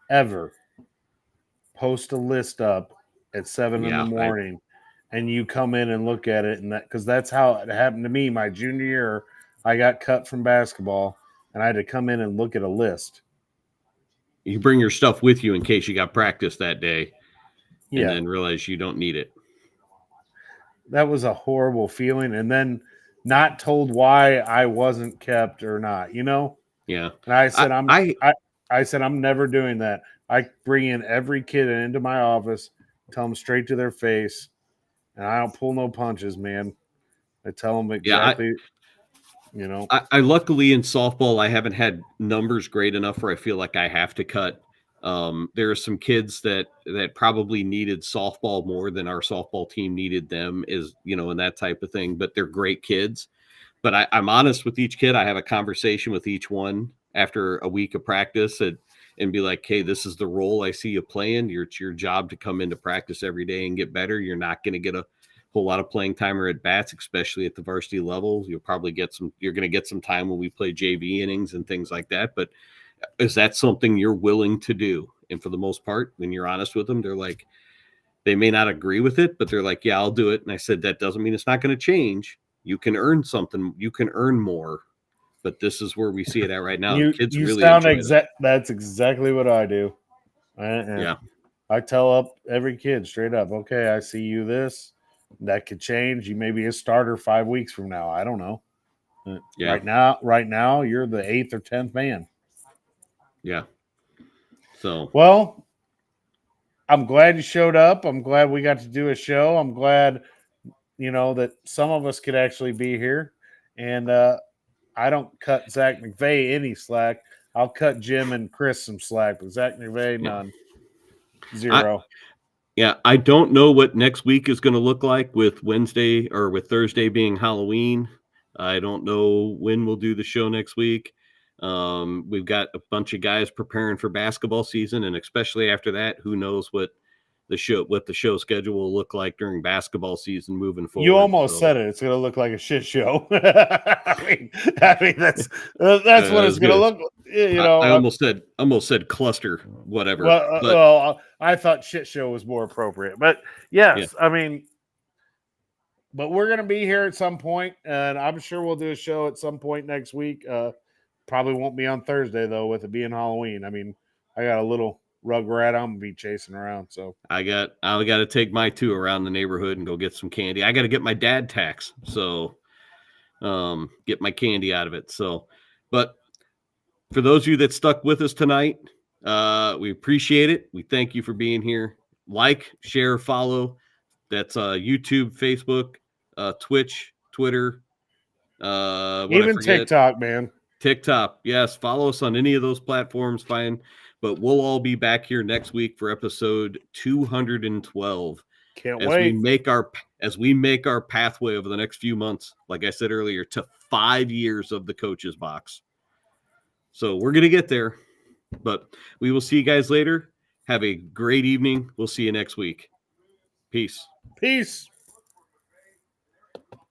ever post a list up at 7 in the morning and you come in and look at it. And because that's how it happened to me. My junior year, I got cut from basketball. And I had to come in and look at a list. You bring your stuff with you in case you got practice that day and then realize you don't need it. That was a horrible feeling. And then not told why I wasn't kept or not, Yeah. And I said, I said, I'm never doing that. I bring in every kid into my office, tell them straight to their face. And I don't pull no punches, man. I tell them exactly. I luckily in softball, I haven't had numbers great enough where I feel like I have to cut. There are some kids that probably needed softball more than our softball team needed them, and that type of thing. But they're great kids. But I'm honest with each kid. I have a conversation with each one after a week of practice and be like, hey, this is the role I see you playing. It's your job to come into practice every day and get better. You're not going to get a whole lot of playing time or at bats, especially at the varsity level. You're going to get some time when we play JV innings and things like that. But is that something you're willing to do? And for the most part, when you're honest with them, they're like, they may not agree with it, but they're like, yeah, I'll do it. And I said, that doesn't mean it's not going to change. You can earn something. You can earn more, but this is where we see it at right now. Kids really sound that's exactly what I do. And Yeah. I tell up every kid straight up, okay, I see you this. That could change. You may be a starter 5 weeks from now. I don't know. Yeah. Right now, you're the 8th or 10th man. Yeah. So, well, I'm glad you showed up. I'm glad we got to do a show. I'm glad, that some of us could actually be here. And I don't cut Zach McVay any slack. I'll cut Jim and Chris some slack, but Zach McVay, none. Zero. I don't know what next week is going to look like with Wednesday or with Thursday being Halloween. I don't know when we'll do the show next week. We've got a bunch of guys preparing for basketball season, and especially after that, who knows what the show schedule will look like during basketball season moving forward. You almost said it. It's going to look like a shit show. I mean that's what it's going to look like. I almost said cluster, whatever. Well, I thought shit show was more appropriate, but yes, I mean, but we're going to be here at some point, and I'm sure we'll do a show at some point next week. Probably won't be on Thursday though, with it being Halloween. I mean, I got a little rugrat I'm gonna be chasing around. So I got to take my 2 around the neighborhood and go get some candy. I got to get my dad tax, so get my candy out of it. So, but for those of you that stuck with us tonight, we appreciate it. We thank you for being here. Like, share, follow. That's YouTube, Facebook, Twitch, Twitter, even TikTok, man. TikTok, yes. Follow us on any of those platforms, fine. But we'll all be back here next week for episode 212. Can't wait. As we make our pathway over the next few months, like I said earlier, to 5 years of the Coach's Box. So we're gonna get there. But we will see you guys later. Have a great evening. We'll see you next week. Peace. Peace.